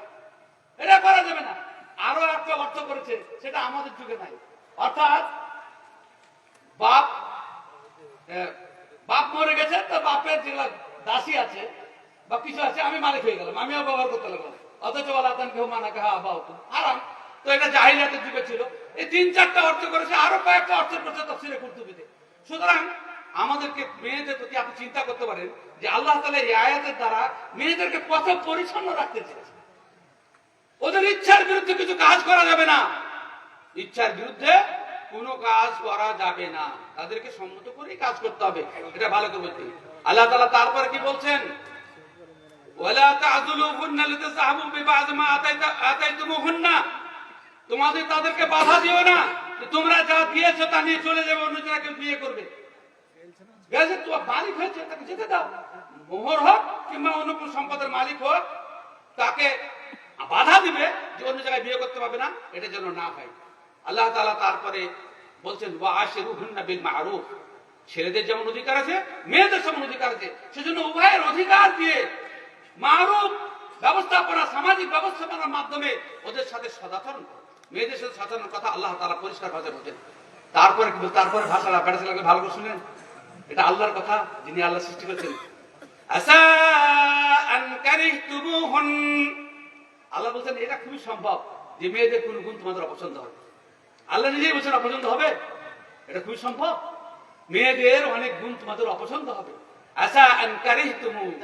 এটা করা যাবে না। আরো একটা অর্থ করেছে, সেটা আমাদের যুগে নাই। অর্থাৎ বাপ মরে গেছে, তো বাপের যেগুলা দাসী আছে বা কিছু আছে, আমি মালিক হয়ে গেলাম, আমিও ব্যবহার করতে লাগলাম, অথচ আল্লাহ কেউ মানা কে হারাম। তো এটা জাহিলিয়াতের যুগে ছিল। এই 3-4টা অর্থ করেছে, আরো কয়েকটা অর্থ করেছে তাফসীরে কুরতুবীতে। সুতরাং আমাদেরকে মেয়েদের প্রতি আপনি চিন্তা করতে পারেন যে আল্লাহ তাআলা এই আয়াতের দ্বারা মেয়েদেরকে কত পরিচ্ছন্ন রাখতে চেয়েছে। ওদের ইচ্ছার বিরুদ্ধে কিছু কাজ করা যাবে না, ইচ্ছার বিরুদ্ধে কোনো কাজ করা যাবে না, তাদেরকে সম্মত করেই কাজ করতে হবে, এটা ভালো করে বলতে। আল্লাহ তাআলা তারপরে কি বলছেন, ওয়ালা তা'যুলুহুন্না লিতাযহাবু বিবা'যি মা আতাইতুমুহুন্না, তোমাদের তাদেরকে বাধা দিও না যে তোমরা যা দিয়েছো তা নিয়ে চলে যাবে, অন্য জনকে বিয়ে করবে। গেছে তো মালিক হয়েছে, তাকে যেতে দাও, মোহর হোক কিংবা অন্য কোনো সম্পদের মালিক হোক, তাকে বাধা দিবে যে অন্য জায়গায় বিয়ে করতে পারবে না, এটা যেন না হয়। আল্লাহ তাআলা তারপরে বলছেন ওয়াশিরুহুন্না বিল মা'রুফ, ছেলেদের যেমন অধিকার আছে মেয়েদের যেমন অধিকার আছে, সেজন্য উভয়ের অধিকার দিয়ে মা'রুফ ব্যবস্থাপনা, সামাজিক ব্যবস্থাপনার মাধ্যমে ওদের সাথে সদাচরণ, মেয়েদের সাথে সদাচরণের কথা আল্লাহ তাআলা পরিষ্কার ভাষায় বলেন। তারপরে কি, তারপরে ভাষাটা প্যারাসিলাকে ভালো করে শুনেন, এটা আল্লাহর কথা, যিনি আল্লাহ সৃষ্টি করেছেন। আসা আন কারিহতুমুহুন, আল্লাহ বলছেন এটা খুবই সম্ভব যে মেয়েদের কোন গুণ তোমাদের অপছন্দ হবে। আল্লাহ নিজেই বলছেন অপছন্দ হবে, এটা খুবই সম্ভব, মেয়েদের অনেক গুণ তোমাদের অপছন্দ হবে। আসা আন কারিহতুমুহুন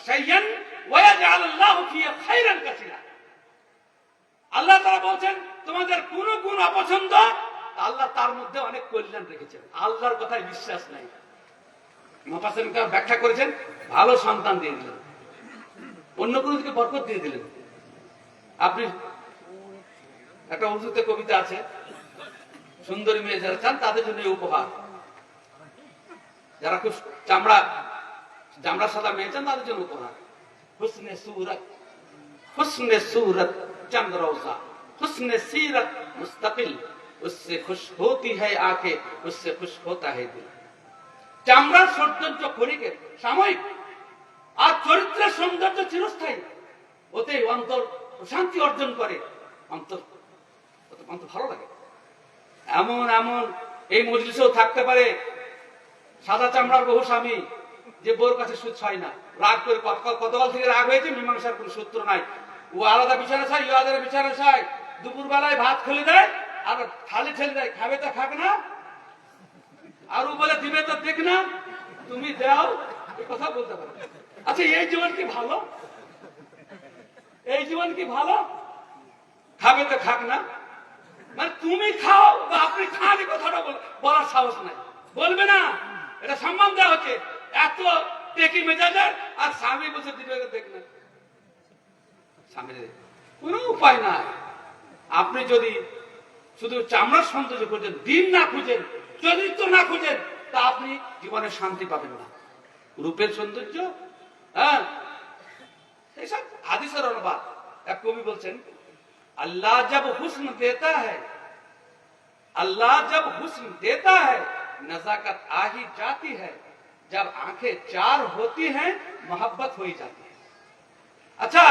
শাইয়ান ওয়া ইয়াজআলুল্লাহু ফিহি খায়রান কাসীরা, আল্লাহ তাআলা বলছেন তোমাদের কোন গুণ অপছন্দ, আল্লাহ তার মধ্যে অনেক কল্যাণ রেখেছেন। আল্লাহর কথায় বিশ্বাস নাই, মুফাসসিরিনরা ব্যাখ্যা করেছেন ভালো সন্তান দিয়ে দিলেন, অন্য কোনো দিকে বরকত দিয়ে দিলেন। আপনি একটা উর্দুতে কবিতা আছে, সুন্দরী মেয়ে যারা চান তাদের জন্য উপহার, যারা খুব চামড়া সাদা মেয়ে চান তাদের জন্য উপহার। হুসনে সুরত চন্দ রওজা, হুসনে सीरत मुस्तकिल, उससे खुश होती है आंखें, उससे खुश होता है दिल। চামড়ার সৌন্দর্য ক্ষণিকের, সাময়িক, আর চরিত্রের সৌন্দর্য চিরস্থায়ী, ওতে অন্তর শান্তি অর্জন করে, অন্তর ভালো লাগে। এমন এমন এই মজলিসেও থাকতে পারে সাদা চামড়ার বহু স্বামী, যে বোর কাছে সুদ হয় না, রাগ করে কতকাল থেকে রাগ হয়েছে, মীমাংসার কোন সূত্র নাই, ও আলাদা বিছানা চাই, ও আলাদা বিছানা চাই, দুপুর বেলায় ভাত খেলে দেয় আর থালি ঠেলে দেয়, খাবে তো খাক না, আর ও বলে দিবে তো দেখ না, তুমি দাও, এই কথা বলতে পারো। আচ্ছা এই জীবন কি ভালো? এই জীবন কি ভালো? খাবে তো খাক না, মানে তুমি খাও বা আপনি খান, এই কথাটা বলার সাহস নাই, বলবে না, এটা সম্মান দেওয়া হচ্ছে। এত টেকি মেজাজের, আর স্বামী বসে দিবে দেখ না, স্বামী কোনো উপায় নাই। আপনি যদি শুধু চামড়ার সৌন্দর্য খুঁজেন, দিন না খুঁজেন, চরিত্র না খুঁজেন, তা আপনি জীবনে শান্তি পাবেন না। রূপের সৌন্দর্য, হ্যাঁ, এইসব হাদিসের অনুবাদ। এক কবি বলছেন, अल्लाह जब हुस्न देता है, अल्लाह जब हुस्न देता है, नजाकत आ ही जाती है, जब आंखें चार होती हैं, मोहब्बत हो ही जाती है। अच्छा,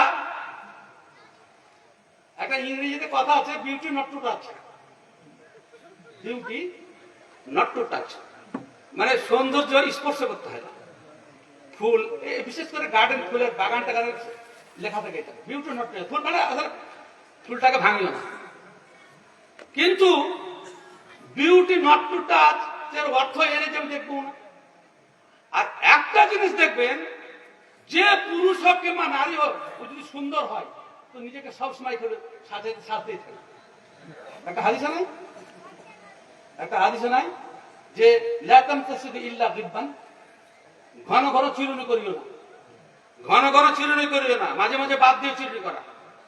একটা ইংরেজিতে কথা আছে, beauty not to touch, beauty not to touch, মানে সৌন্দর্য স্পর্শ করতে হয় না। ফুল, বিশেষ করে গার্ডেন, ফুলের বাগান টাগানের লেখা থাকে এটা, বিউটি নট টু টাচ, ফুল মানে ফুলটাকে ভাঙিও না। কিন্তু বিউটি নট টু টাচ এর অর্থ এনে যে আমি দেখবো না। আর একটা জিনিস দেখবেন, যে পুরুষ হোক কিংবা নারী হোক, ও যদি সুন্দর হয় তো নিজেকে সবসময় করে সাজতেই থাকে। একটা হাদিস নাই, একটা হাদিস নাই যে লা তামতাসিদু ইল্লা গিববান, ঘন ঘন চিরুনি করিও না, ঘন ঘন চিরুনি করিও না, মাঝে মাঝে বাদ দিয়ে চিরুনি করা।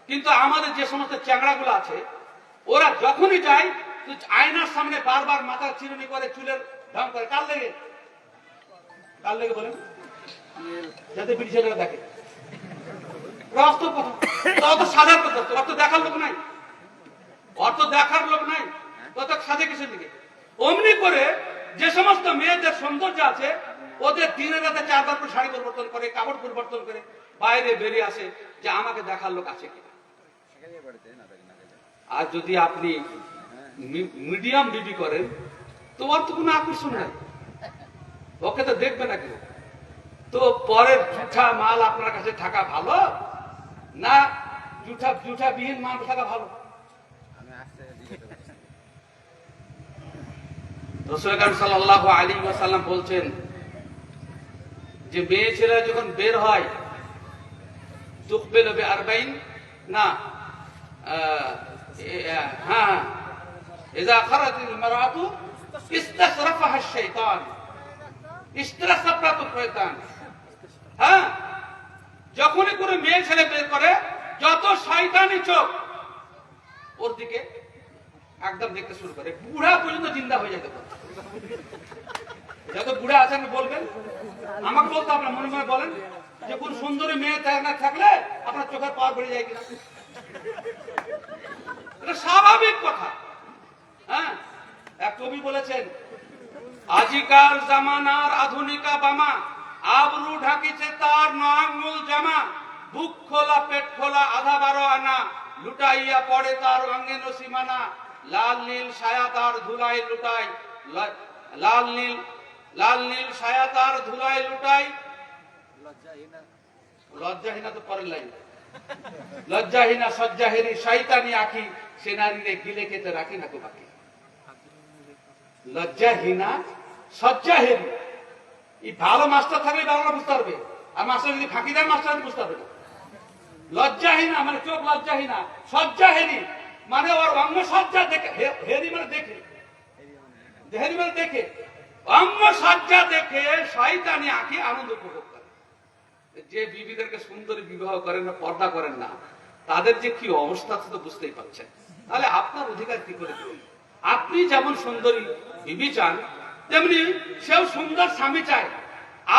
কিন্তু আমাদের যে সমস্ত চ্যাংড়াগুলো আছে, ওরা যখনই যায় আয়নার সামনে বারবার মাথা চিরুনি করে, চুলের ঢং করে, কার লেগে? কার লেগে বলেন? যাতে বিড়ি ছেলেরা দেখে। বাস্তব কথা, অত সাজার কথা, অত দেখার লোক নাই, অত দেখার লোক নাই, তত সাজে কিসের দিকে? অমনি করে যে সমস্ত মেয়েদের সৌন্দর্য আছে, ওদের দিনে রাতে চারবার করে শাড়ি পরিবর্তন করে, কাপড় পরিবর্তন করে বাইরে বেরিয়ে আসে যে আমাকে দেখার লোক আছে কিনা। আর যদি আপনি মিডিয়াম বিবি করেন তো ওর তো কোনো আকর্ষণ নাই, ওকে তো দেখবে না কেউ। তো পরের জুঠা মাল আপনার কাছে থাকা ভালো না জুঠা বিহীন মাল থাকা ভালো? রাসূল আকরাম সাল্লাল্লাহু আলাইহি ওয়াসাল্লাম বলছেন যে মেয়ে ছেলে যখন বের হয়, তুকবিলু বিআরবাইন, না হ্যাঁ ইযা খারাজাতিল মারআতু ইস্তাশরাফাহা আশ-শাইতান, ইস্তাশরাফাতু শয়তান। হ্যাঁ, যখনই কোনো মেয়ে ছেলে বের করে, যত শয়তানি চোখ ওর দিকে একদম দেখতে শুরু করে, বুড়া পর্যন্ত জিন্দা হয়ে যেতে পারে। যত বুড়া আছেন বলবেন, আমাকে বলতে আপনার মনে মনে বলেন যে কোন সুন্দরী মেয়ে না থাকলে আপনার চোখের পাওয়ার বেড়ে যায় কিনা। এটা স্বাভাবিক কথা। হ্যাঁ, এক কবি বলেছেন, আজিকার জামানার আধুনিকা বামা, আবরু ঢাকিছে তার নয়াঙ্গুল জামা, বুক খোলা পেট খোলা আধা 12 আনা, লুটাইয়া পড়ে তার অঙ্গে নসিমানা, লাল নীল ছায়া তার ধুলাই লুটাই, লাল নীল ছায়া তার ধুলাই লুটাই। লজ্জাহীনা তো পরের লাইন, লজ্জাহীনা সজ্জাহেরি শয়তানি আঁখি, সে নারীরে গিলে খেতে রাখি না তো বাকি। লজ্জাহীনা সজ্জাহেরি, এই ভালো মাস্টার থাকলে বাংলা বুঝতে পারবে, আর মাস্টার যদি ফাঁকি দেয় মাস্টার বুঝতে পারবে না। লজ্জাহীনা মানে চোখ লজ্জাহীনা, সজ্জাহেরি মানে ওর অঙ্গ সজ্জা দেখে, হেরি মানে দেখে, হেরি মানে দেখে, অঙ্গ সজ্জা দেখে শয়তানি আঁখি আনন্দ উপভোগ করে। যে বিবিদেরকে সুন্দরী বিবাহ করেন না, পর্দা করেন না, তাদের যে কি অবস্থা তো বুঝতেই পারছেন। তাহলে আপনার অধিকার কি করে দেবেন? আপনি যেমন সুন্দরী বিবি চান, তেমনি সেও সুন্দর স্বামী চায়।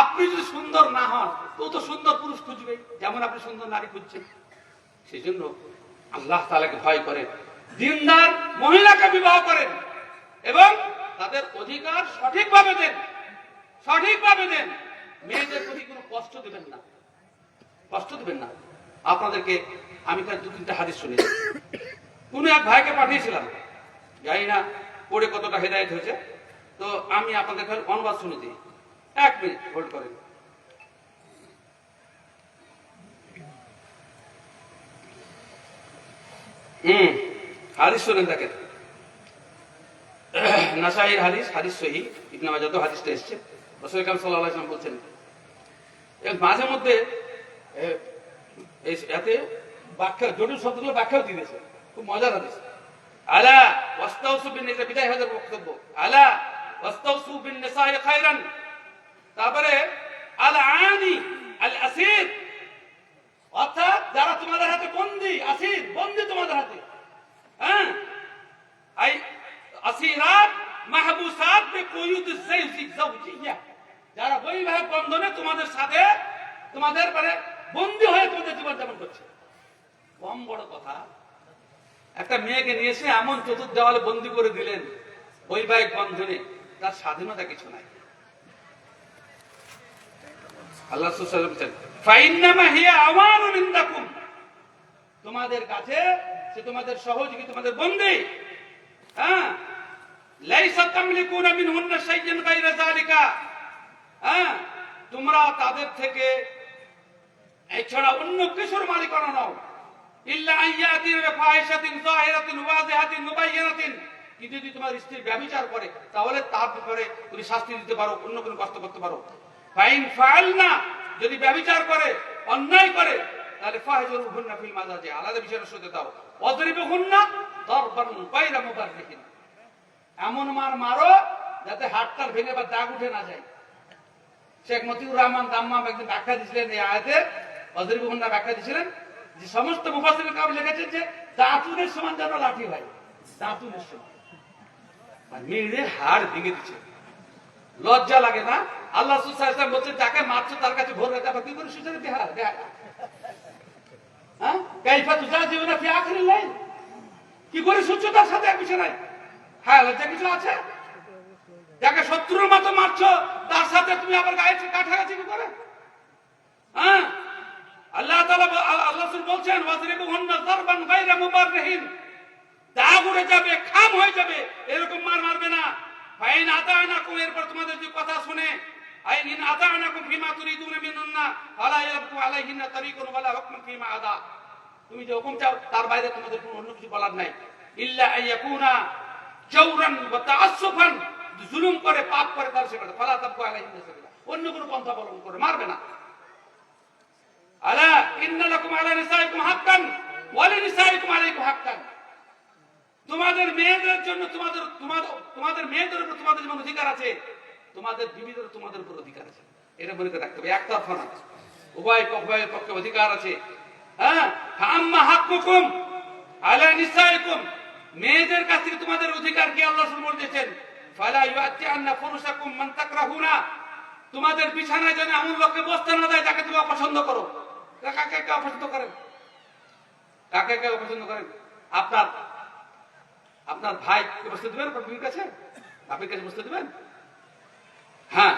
আপনি যদি সুন্দর না হন তো সুন্দর পুরুষ খুঁজবে, যেমন আপনি সুন্দর নারী খুঁজছেন। সেই জন্য আল্লাহ তাআলাকে ভয় করেন, দিনদার মহিলাকে বিবাহ করেন এবং তাদের অধিকার সঠিকভাবে দেন, সঠিকভাবে দেন। মেয়েদের প্রতি কোনো কষ্ট দেবেন না, কষ্ট দেবেন না। আপনাদেরকে আমি 2-3টা হাদিস শুনেছি। কোন এক ভাইকে পাঠিয়েছিলাম, জানি না পড়ে কতটা হেদায়েত হয়েছে, তো আমি আপনাদের অনুবাদ শুনে দিই। 1 মিনিট হোল্ড করেন। হাদিস শুনেন, দেখেন, নাসাঈর হাদিস, হাদিস সহিহ, ইবনে মাজাহ তো হাদিসটা এসেছে। রাসূল আকরাম সাল্লাল্লাহু আলাইহি ওয়াসাল্লাম বলছেন, মাঝে মধ্যে এতে ব্যাখ্যা, জটিল শব্দগুলো ব্যাখ্যাও দিয়েছে, খুব মজার হাদিস। আলা ওয়াস্তাউসু বিন নিসা, বিদায় হাজার বক্তব্য, আলা ওয়াস্তাউসু বিন নিসাই খায়রান। তারপরে আল আনি আল আসির, অর্থাৎ যারা তোমাদের হাতে বন্দী, আসির বন্দী তোমাদের হাতে, হ্যাঁ, আই আসিরাত মাহবুসাত বিকুয়ুদিস যাওজিয়া, যারা বৈবাহিক বন্ধনে তোমাদের সাথে, তোমাদের মানে বন্দী হয়ে তোমাদের জীবন যাপন করছে। কম বড় কথা, একটা মেয়েকে নিয়ে এসে এমন চতুর্থ দেওয়ালে বন্দী করে দিলেন বৈবাহিক বন্ধনে, তার স্বাধীনতা কিছু নাই। আল্লাহ রাসূল সাল্লাল্লাহু আলাইহি ওয়াসাল্লাম বলেন, ফাইন্নামা হিয়া আমানুন ইনদাকুম, তোমাদের কাছে সে তোমাদের সহযোগী, তোমাদের বন্দী। হ্যাঁ, লাইসা তামলিকুনা মিনহুন্না শাইআন গায়রা যালিকা, হ্যাঁ, তোমরা তাদের থেকে এছাড়া অন্য কিছুর মালিকানা নাও। ইল্লা আইয়াতিন বিফাহিশাতিন যাহিরাতিন ওয়াজিহাতিন মুবায়্যানাতিন, কি যদি তোমার স্ত্রী ব্যভিচার করে তাহলে তার ব্যাপারে তুমি শাস্তি দিতে পারো, অন্য কোনো কষ্ট করতে পারো। ফাইন ফাআলনা, যদি ব্যভিচার করে, অন্যায় করে, তাহলে ফাহজুরুহুন্না ফিল মাজাজি, আলাদা বিচারের সাথে দাও। ওয়াদরিবুহুন্না দারবান গায়রা মুবাররিহিন, এমন মার মারো যাতে হাড়টার ভেঙে বা দাগ উঠে না যায়। শেখ মতিউর রহমান দাম্মাম একদিন ব্যাখ্যা দিয়েছিলেন এই আয়াতে, ওয়াদরিবুহুন্না ব্যাখ্যা দিয়েছিলেন যে সমস্ত মুফাসসিরিন কাম লিখেছেন যে দাঁতুনের সমান যেন লাঠি হয়, দাঁতুনের সমান, মানে মেরে হাড় ভেঙে দিচ্ছে। লজ্জা লাগে না? আল্লাহ রাসূল সাল্লাল্লাহু আলাইহি ওয়াসাল্লাম বলছেন, যাকে মারছো তার কাছে ভোর রাতে আবার কি করে সুযোগ দেয়া? হ্যাঁ, কাইফা তুজাজিউনা ফি আখিরিল লাইল, কি করে সূর্য তার সাথে এক বিছানায়? হ্যাঁ, লজ্জা কিছু আছে? যাকে শত্রুর মতো মারছো তার সাথে তুমি আবার গায়ে কাছাকাছি কি করে? হ্যাঁ, আল্লাহ তাআলা, আল্লাহ রাসূল বলছেন, ওয়াজরিবুহুন্না যারবান গায়রা মুবাররিহিন, দাগ উড়ে যাবে, খাম হয়ে যাবে, এরকম মার মারবে না। ফাইন আতানাকুম, এরপর তোমাদের যে কথা শুনে, আইন আতানাকুম ফিমা তুরিদুনা মিনুন্না ফালা ইয়াবকু আলাইহিন্না তারিকুন ওয়ালা হুকমুন ফিমা আদা, তুমি যে হুকুম চাও তার বাইরে তোমাদের কোনো অন্য কিছু বলার নাই। ইল্লা আইয়াকুনা জাওরান ওয়া তাআসসুফান, জুলুম করে পাপ করে তার সেটা ফালা তাবকু আলাইহিন্না সাবিলা, অন্য কোনো পন্থা অবলম্বন করে মারবে না। আলা ইন্না লাকুম আলা নিসাইকুম হাক্কান ওয়া লিনিসাইকুম আলাইকুম হাক্কান, তোমাদের মেয়েদের জন্য তোমাদের মেয়েদের উপর তোমাদের যেমন অধিকার আছে, তোমাদের বিবিদের তোমাদের উপর অধিকার আছে। এটা মনে করে রাখতে হবে, একতরফা না, উভয় পক্ষে অধিকার আছে। হ্যাঁ, আম্মা হাক্কুকুম আলা নিসাইকুম, মেয়েদের কাছ থেকে তোমাদের অধিকার কি আল্লাহ রাসূল বলেছেন, ফালা ইউআতিআন্না ফুরুশাকুম মান তাকরাহুনা, তোমাদের বিছানায় যেন এমন লোককে বসতে না দেয় যাকে তুমি অপছন্দ করো। কাকে কে অপছন্দ করেন? কাকে কে অপছন্দ করেন? আপনার ভাইকে বসতে দিবেন আপনার কাছে? আপনার কাছে বসতে দিবেন? হ্যাঁ,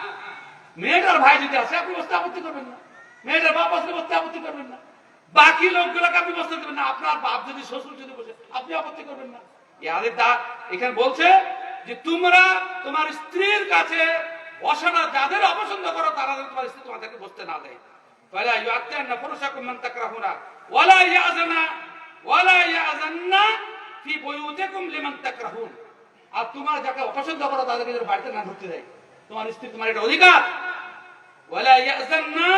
মেয়েটার ভাই যদি আছে আপনি বসতে আপত্তি করবেন না, মেয়েটার বাপ আসলে বসতে আপত্তি করবেন না, বাকি লোকগুলোকে আপনি বসতে দেবেন না। আপনার বাপ যদি শ্বশুর যদি বসে আপনি আপত্তি করবেন না। এখানে বলছে যে তোমরা তোমার স্ত্রীর কাছে বসো না, যাদের অপছন্দ করো তারা তোমার স্ত্রী তোমাদেরকে বসতে না দেয়। ফালা ইউআতিআন্না ফুরুশাকুম মান তাকরাহুনা ওয়ালা ইয়াযান্না ফি বুয়ুতিকুম লিমান তাকরাহুন, আর তোমার যাকে অপছন্দ করো তাদেরকে যেন বাড়িতে না ঢুকতে দেয়। তোমার স্ত্রী, তোমার এটা অধিকার। ওয়ালা ইয়াযান্না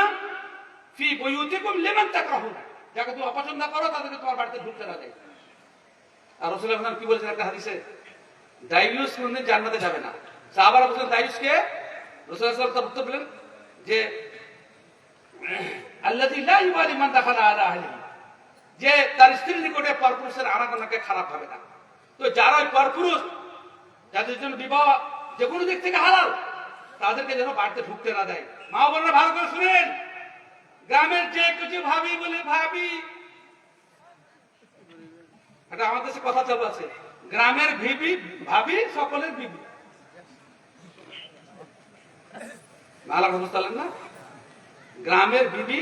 ফি বুয়ুতিকুম লিমান তাকরাহুন, যাকে তুমি অপছন্দ করো তাদেরকে তোমার বাড়িতে ঢুকতে না দেয়। আর রাসূলুল্লাহ সাল্লাল্লাহু আলাইহি ওয়াসাল্লাম কি বলেছেন একটা হাদিসে, দাইয়ুস কোনদিন জান্নাতে যাবে না। সাহাবারা বলেন দাইয়ুসকে? রাসূলুল্লাহ সাল্লাল্লাহু আলাইহি ওয়াসাল্লাম উত্তর দিলেন যে আল্লাযী লা ইউবালি মান দাখালা আলা আহলিহি, যে তার স্ত্রীর নিকটে পরপুরুষের আনাগোনাকে খারাপ হবে না। তো যারা পরপুরুষ, যাদের জন্য বিবাহ যে কোনো দিক থেকে হালাল, তাদেরকে যেন বাড়িতে ঢুকতে না দেয়। মা বোনরা ভালো করে শুনেন, গ্রামের যে কিছু ভাবি বলে ভাবি, এটা আমাদের দেশে কথা চালু আছে, গ্রামের ভাবি সকলের বিবি। ভালো বুঝতে না? গ্রামের বিবি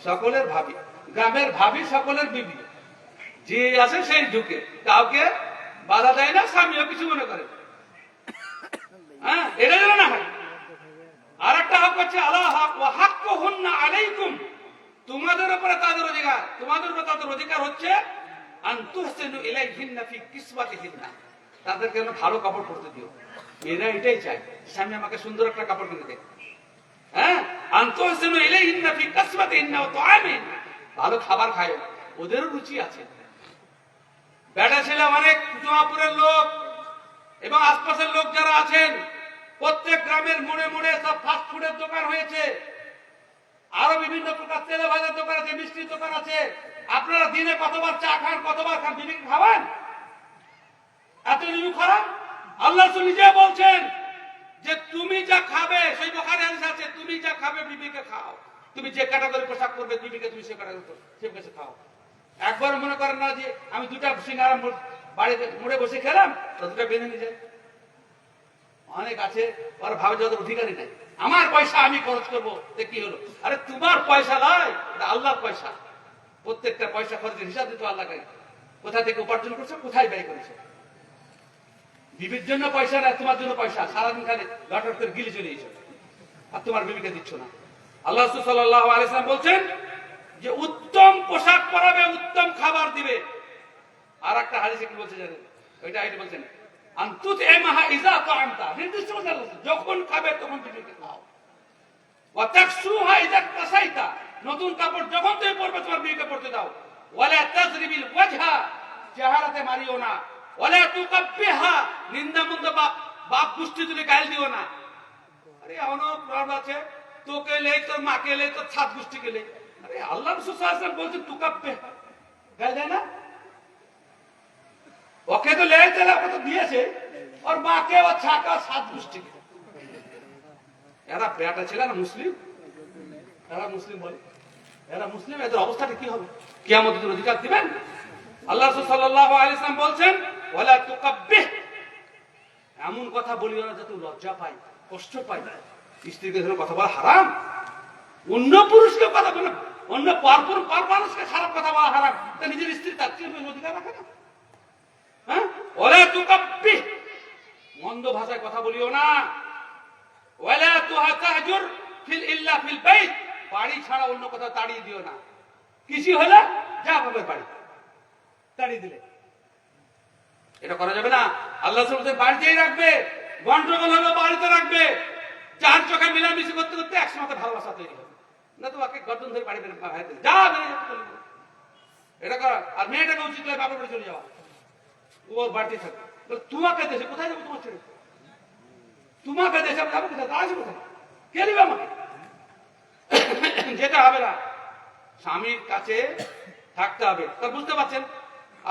সকলের ভাবি, গ্রামের ভাবি সকলের বিবি, যে আছে সেই ঢুকে, কাউকে বাধা দেয় না, স্বামীও কিছু মনে করে। হ্যাঁ, এটা যেন না হয়। আর একটা হক হচ্ছে আল্লাহ হক ওয়া হাক্কুহুন্না আলাইকুম, তোমাদের উপরে তাদের অধিকার, তোমাদের উপরে তাদের অধিকার হচ্ছে আন তুহসিনু ইলাইহিন্না ফি কিসওয়াতিহিন্না, তাদেরকে যেন ভালো কাপড় পরতে দিও। মেয়েরা এটাই চায়, স্বামী আমাকে সুন্দর একটা কাপড় কিনে দেয়। হ্যাঁ, আন তুহসিনু ইলাইহিন্না ফি কিসওয়াতিহিন্না ওয়া তুআমিহিন্না, ভালো খাবার খায়, ওদেরও রুচি আছে। বেটা ছেলে অনেক জমাপুরের লোক এবং আশপাশের লোক যারা আছেন, প্রত্যেক গ্রামের মোড়ে মোড়ে সব ফাস্ট ফুডের দোকান হয়েছে, আরো বিভিন্ন প্রকার তেলে ভাজার দোকান আছে, মিষ্টির দোকান আছে। আপনারা দিনে কতবার চা খান, কতবার খান, বিবিকে খাওয়ান? এত বিবি খারাপ? আল্লাহ নিজে বলছেন যে তুমি যা খাবে, সেই বুখারী হাদিস আছে, তুমি যা খাবে বিবিকে খাও। তুমি যে ক্যাটাগরি পোশাক করবে বিবিকে তুমি সে ক্যাটাগরি খাও। একবার মনে করেন না যে আমি দুটা সিঙ্গারা বাড়িতে মোড়ে বসে খেলাম, তো দুটা বেঁধে নিয়ে যায়। অনেক আছে ওরা ভাবে যত অধিকারই নাই, আমার পয়সা আমি খরচ করবো, কি হলো? আরে তোমার পয়সা নয়, আল্লাহর পয়সা। প্রত্যেকটা পয়সা খরচের হিসাব দিতে আল্লাহকে, কোথা থেকে উপার্জন করছো, কোথায় ব্যয় করেছো। বিবির জন্য পয়সা না, তোমার জন্য পয়সা, সারাদিন খালি লটর করে গিলে চলে এসো, আর তোমার বিবিকে দিচ্ছ না। আল্লাহ রাসূল সাল্লাল্লাহু আলাইহি ওয়াসাল্লাম বলছেন যে উত্তম পোশাক পরাবে, উত্তম খাবার দিবে। আর একটা হাদিসে কি বলছে জানেন? ওইটা বলছেন আনতুত এমাহা ইজা তাআমতা, নির্দিষ্ট বলছেন যখন খাবে তখন বিবিকে খাও। ওয়া তাকসুহা ইজা কাসাইতা, নতুন কাপড় যখন তুমি পরবে তোমার বিবিকে পরতে দাও। ওয়ালা তাজরিবিল ওয়াজহা, চেহারাতে মারিও না। ওয়ালা তুকাব্বিহা, নিন্দা মন্দ বাপ গোষ্ঠী তুলে গাল দিও না। আরে অনেক প্রভাব আছে, তোকে লেই তোর মাকে লেই তোর ছাদ গোষ্ঠী গেলে। আরে আল্লাহ রাসূল সাল্লাল্লাহু আলাইহি ওয়াসাল্লাম বলছেন তুকাব্বিহা, গাল দেয় না? ওকে তো লেই তেলা কত দিয়েছে, আর মাকে ও ছাকা ছাদ গোষ্ঠী। এরা বেটা ছিল না মুসলিম, এরা মুসলিম বলে, এরা মুসলিম, এদের অবস্থাটা কি হবে? কিয়ামতের অধিকার দিবেন? আল্লাহ রাসূল সাল্লাল্লাহু আলাইহি ওয়াসাল্লাম বলছেন ওয়ালা তুকাব্বিহ, এমন কথা বলিও না যাতে লজ্জা পায়, কষ্ট পায়। স্ত্রীকে ধরে কথা বলা হারাম, অন্য পুরুষকে কথা বলা, অন্য পর মানুষকে খারাপ কথা বলা হারাম, তা নিজের স্ত্রী তার অধিকার রাখে না? হ্যাঁ, ওয়ালা তুকাব্বিহ, মন্দ ভাষায় কথা বলিও না। ওয়ালা তুহাতাহজুর ফিল ইল্লা ফিল বাইত, বাড়ি ছাড়া অন্য কথা তাড়িয়ে দিও না। কিছু হলে যা হবে বাড়ি তাড়িয়ে দিলে, এটা করা যাবে না। আল্লাহ রাসূল বাড়িতেই রাখবে, গন্ডগোল হলে বাড়িতে রাখবে। চার চোখে মিলামিশি করতে করতে একসময় ভালোবাসা তৈরি হবে, না তো ওকে গর্দন ধরে বাড়ি বের যা বেরিয়ে এটা করা। আর মেয়েটাকে উচিত হলে বাপের বাড়ি চলে যাওয়া। ওর বাড়িতে থাকে, তোমাকে দেশে কোথায় যাবো তোমার ছেড়ে? তোমাকে দেশে আমি যাবো কোথায়? আসবে কোথায়? কে দিবে আমাকে? যেতে হবে না, স্বামীর কাছে থাকতে হবে। তা বুঝতে পারছেন?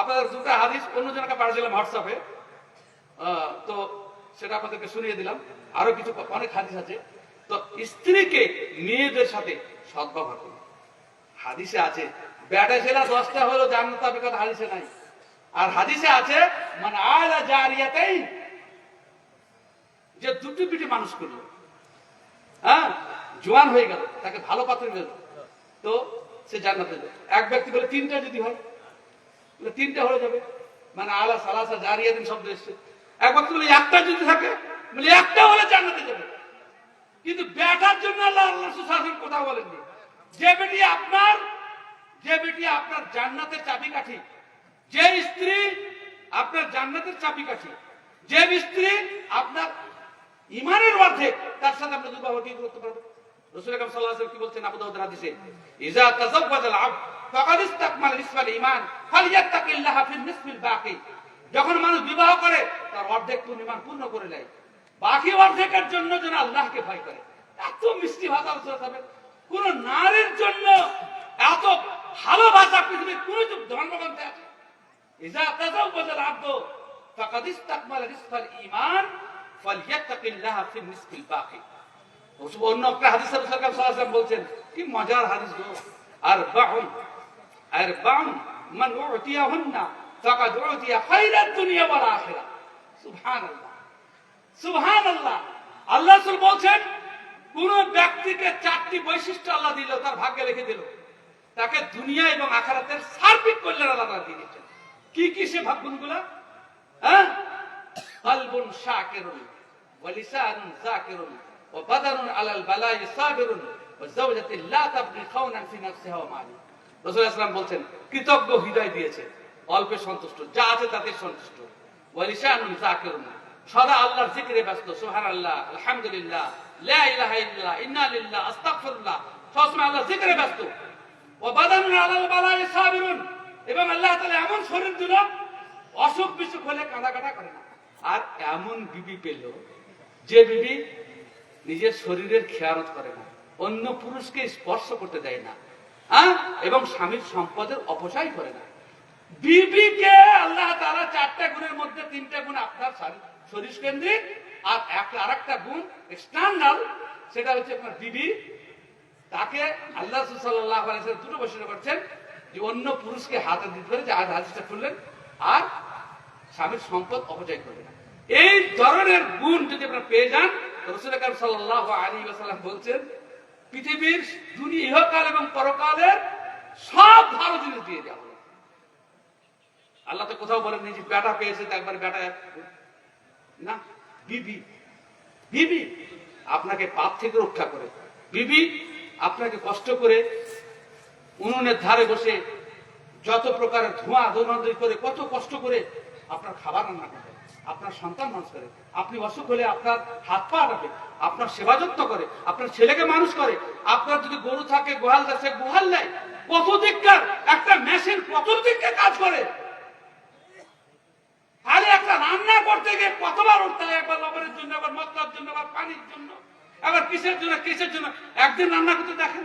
আপনাদের দুটো হাদিস অন্যজনকে পাঠিয়েছিলাম হোয়াটসঅ্যাপে, তো সেটা আপনাদেরকে শুনিয়ে দিলাম। আরো কিছু অনেক হাদিস আছে। তো স্ত্রীকে মেয়েদের সাথে সদ্ব্যবহার করুন। হাদিসে আছে বেটা ছেলে 10টা হলো জান্নাত পাবে, কথা হাদিসে নাই। আর হাদিসে আছে মানে আলা জারিয়াতাই, যে দুটি পিটি মানুষ করলো, হ্যাঁ, জোয়ান হয়ে গেল, তাকে ভালো পাত্র গেল, তো সে জান্নাতে যাবে। এক ব্যক্তি বলে 3টা যদি হয়, 3টা হয়ে যাবে, মানে আলা সালাসা জারিয়াতিন শব্দ এসছে। এক ব্যক্তি বলে 1টা যদি থাকে, বলে 1টা হলে জান্নাতে যাবে। কিন্তু বেটার জন্য আল্লাহ রাসূল কথা বলেননি। যে বেটি আপনার জান্নাতের চাবিকাঠি, যে স্ত্রী আপনার জান্নাতের চাবিকাঠি, যে স্ত্রী আপনার ঈমানের অর্ধেক, তার সাথে আমরা দুর্ব্যবহার কি করতে পারবো? রাসূল আকরাম সাল্লাল্লাহু আলাইহি ওয়াসাল্লাম কি বলছেন আবু দাউদের হাদিসে, ইজা তাযাওয়াজাল আবদ ফাকাদ ইসতাকমাল নিসফাল ঈমান ফালিয়াত্তাকিল্লাহা ফিন নিসফিল বাকি। যখন মানুষ বিবাহ করে তার অর্ধেক ঈমান পূর্ণ করে নেয়, বাকি অর্ধেকের জন্য যেন আল্লাহকে ভয় করে। এত মিষ্টি ভাষা রাসূল সাহেব, কোন নারীর জন্য এত ভালোবাসা পৃথিবীর কোন ধর্মগ্রন্থে আছে? ইজা তাযাওয়াজাল আবদ ফাকাদ ইসতাকমাল নিসফাল ঈমান ফালিয়াত্তাকিল্লাহা ফিন নিসফিল বাকি। অন্য একটা হাদিসে রাসূল সাল্লাল্লাহু আলাইহি ওয়াসাল্লাম বলছেন, কি মজার হাদিস গো, আরবাউন মান উতিয়াহুন্না ফাকাদ উতিয়া খায়রাদ দুনিয়া ওয়াল আখিরাহ। সুবহানাল্লাহ, সুবহানাল্লাহ। আল্লাহ রাসূল বলছেন, কোন ব্যক্তিকে 4টি বৈশিষ্ট্য আল্লাহ দিল, তার ভাগ্যে লিখে দিল, তাকে দুনিয়া এবং আখিরাতের সার্বিক কল্যাণ আল্লাহ দিয়ে দিয়েছেন। কি কি সে ভাগ্যগুলো? হ্যাঁ, কলবুন শাকিরুন ওয়া লিসানুন যাকিরুন ওয়া বাদানুন আলাল বালাই সাবিরুন ওয়া যাওজাতুন লা তাবগি খাওনান ফি নাফসিহা ওয়া মালি। রাসূল সাল্লাল্লাহু আলাইহি ওয়াসাল্লাম বলছেন, কৃতজ্ঞ হৃদয় দিয়েছে, অল্পে সন্তুষ্ট, যা আছে তাতে সন্তুষ্ট। ওয়া লিসানুন যাকিরুন, সদা আল্লাহর জিকিরে ব্যস্ত, সুবহানাল্লাহ, আলহামদুলিল্লাহ, লা ইলাহা ইল্লাল্লাহ, ইন্না লিল্লাহি, আস্তাগফিরুল্লাহ, সবসময় আল্লাহর জিকিরে ব্যস্ত। ওয়া বাদানুন আলাল বালাই সাবিরুন, এবং আল্লাহ তাআলা এমন শরীর দিল, অসুখ বিসুখ হলে কাঁদাকাটা করে না। আর এমন বিবি পেল, যে বিবি নিজের শরীরের খেয়ানত করে না, অন্য পুরুষকে স্পর্শ করতে দেয় না, এবং স্বামীর সম্পদের অপচয় করে না। বিবিকে আল্লাহ তাআলা 4টা গুণের মধ্যে 3টা গুণ আপনার শরীর কেন্দ্রিক, আর আরেকটা গুণ এক্সটার্নাল, সেটা হচ্ছে আপনার বিবি। তাকে আল্লাহ রাসূল সাল্লাল্লাহু আলাইহি ওয়াসাল্লাম দুটো বৈশিষ্ট্য করছেন, যে অন্য পুরুষকে হাতে দিতে পারে, যে আজ হাদিসটা খুললেন, আর স্বামীর সম্পদ অপচয় করবে না। এই ধরনের গুণ যদি আপনারা পেয়ে যান, রাসূল আকরাম সাল্লাল্লাহু আলাইহি ওয়াসাল্লাম বলছেন, পৃথিবীর দুনিয়া, ইহকাল এবং পরকালের সব ভালো জিনিস দিয়ে দেওয়া হবে। আল্লাহ তো কোথাও বলেন যে বেটা পেয়েছে তো একবার বেটা না, বিবি, বিবি আপনাকে পাপ থেকে রক্ষা করে, বিবি আপনাকে কষ্ট করে উনুনের ধারে বসে যত প্রকারের ধোঁয়া দৌড়াদৌড়ি করে, কত কষ্ট করে আপনার খাবার রান্না করে, আপনার সন্তান মানুষ করে, আপনি অসুখ হলে আপনার হাত পা রাখে, আপনার সেবা যত্ন করে, আপনার ছেলেকে মানুষ করে, আপনার যদি গরু থাকে গোহাল সে গোহাল নেয়, কত দিককার একটা মেশিন কত দিককার কাজ করে। তাহলে একটা রান্না করতে গিয়ে কতবার উঠতে হয়, একবার লবণের জন্য, একবার মশলার জন্য, একবার পানির জন্য, একবার কিসের জন্য, একদিন রান্না করতে দেখেন।